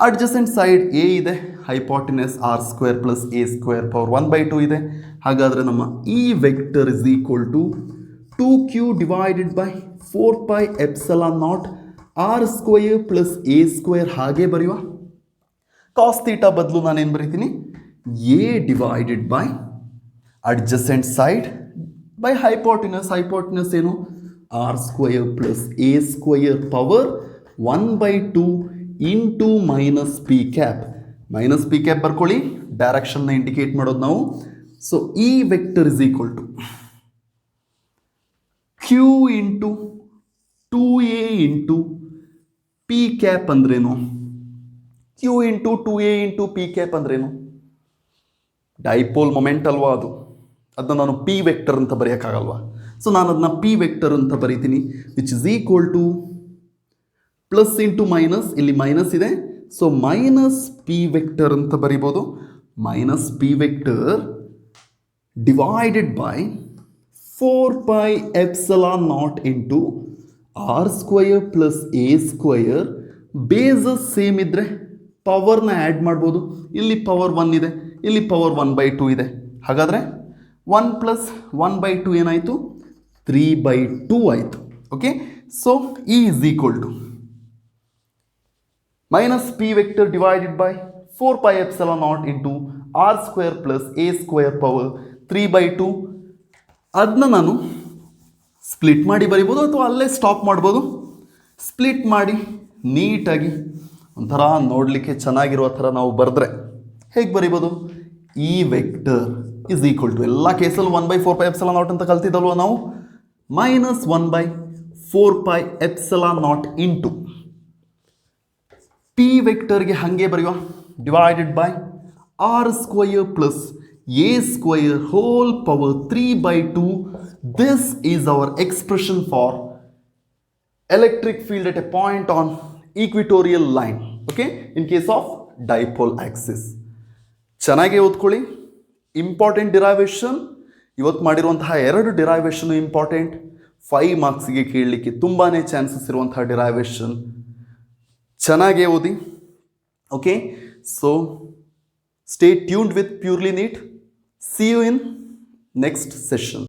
ಅಡ್ಜಸೆಂಟ್ ಸೈಡ್ ಎ ಇದೆ, hypotenuse r square plus A square power 1/2 ಇದೆ. ಹಾಗಾದರೆ ನಮ್ಮ ಈ vector is equal to 2q divided by 4πε0 r square plus A square ಹಾಗೆ ಬರೆಯುವ. ಕಾಸ್ ಥೀಟಾ ಬದಲು ನಾನೇನು ಬರೀತೀನಿ? A divided by adjacent side by hypotenuse. Hypotenuse ಏನು? R square plus A square power 1/2 into minus P cap. Minus P cap ಬರ್ಕೊಳ್ಳಿ, ಡೈರೆಕ್ಷನ್ನ indicate ಮಾಡೋದು ನಾವು. ಸೊ ಈ vector is equal to q into 2a into P cap ಅಂದ್ರೇನು? Q into 2a into P cap ಅಂದ್ರೇನು? Dipole moment ಅಲ್ವಾ ಅದು? ಅದನ್ನ ನಾನು ಪಿ ವೆಕ್ಟರ್ ಅಂತ ಬರೆಯೋಕ್ಕಾಗಲ್ವಾ? ಸೊ ನಾನು ಅದನ್ನ ಪಿ ವೆಕ್ಟರ್ ಅಂತ ಬರೀತೀನಿ, which is equal to plus into minus, ಇಲ್ಲಿ ಮೈನಸ್ ಇದೆ, ಸೊ ಮೈನಸ್ ಪಿ ವೆಕ್ಟರ್ ಅಂತ ಬರಿಬೋದು. Minus p vector divided by 4πε0 into R square plus A square. Bases same ಇದ್ದರೆ ಪವರ್ನ ಆ್ಯಡ್ ಮಾಡ್ಬೋದು. ಇಲ್ಲಿ ಪವರ್ 1 ಇದೆ, ಇಲ್ಲಿ ಪವರ್ 1/2 ಇದೆ. ಹಾಗಾದರೆ 1 ಪ್ಲಸ್ 1/2 ಏನಾಯಿತು? 3/2 ಆಯಿತು. Okay, so E is equal to minus p vector divided by 4πε0 into r square plus A square power 3/2. ಅದನ್ನ ನಾನು ಸ್ಪ್ಲಿಟ್ ಮಾಡಿ ಬರಿಬೋದು ಅಥವಾ ಅಲ್ಲೇ ಸ್ಟಾಪ್ ಮಾಡ್ಬೋದು. ಸ್ಪ್ಲಿಟ್ ಮಾಡಿ ನೀಟಾಗಿ ಒಂಥರ ನೋಡಲಿಕ್ಕೆ ಚೆನ್ನಾಗಿರೋ ಥರ ನಾವು ಬರೆದ್ರೆ ಹೇಗೆ ಬರಿಬೋದು? ಈ ವೆಕ್ಟರ್ ಇಸ್ ಈಕ್ವಲ್ ಟು, ಎಲ್ಲ ಕೇಸಲ್ಲಿ 1/4πε0 ಅಂತ ಕಲ್ತಿದ್ದಲ್ವ ನಾವು, ಮೈನಸ್ 1/4πε0 ಇಂಟು ಪಿ ವೆಕ್ಟರ್ಗೆ ಹಾಗೆ ಬರೆಯುವ, divided by R square plus A square whole power 3/2. This is our expression for electric field at a point on equatorial line, okay, in case of dipole axis. ಚೆನ್ನಾಗಿ ಓದ್ಕೊಳ್ಳಿ. Important derivation ಇವತ್ತು ಮಾಡಿರುವಂತಹ 2 derivation important. 5 ಮಾರ್ಕ್ಸ್ಗೆ ಕೇಳಲಿಕ್ಕೆ ತುಂಬಾ chances ಇರುವಂತಹ derivation. ಚೆನ್ನಾಗೇ ಓದಿ. Okay, so stay tuned with Purely NEET. See you in next session.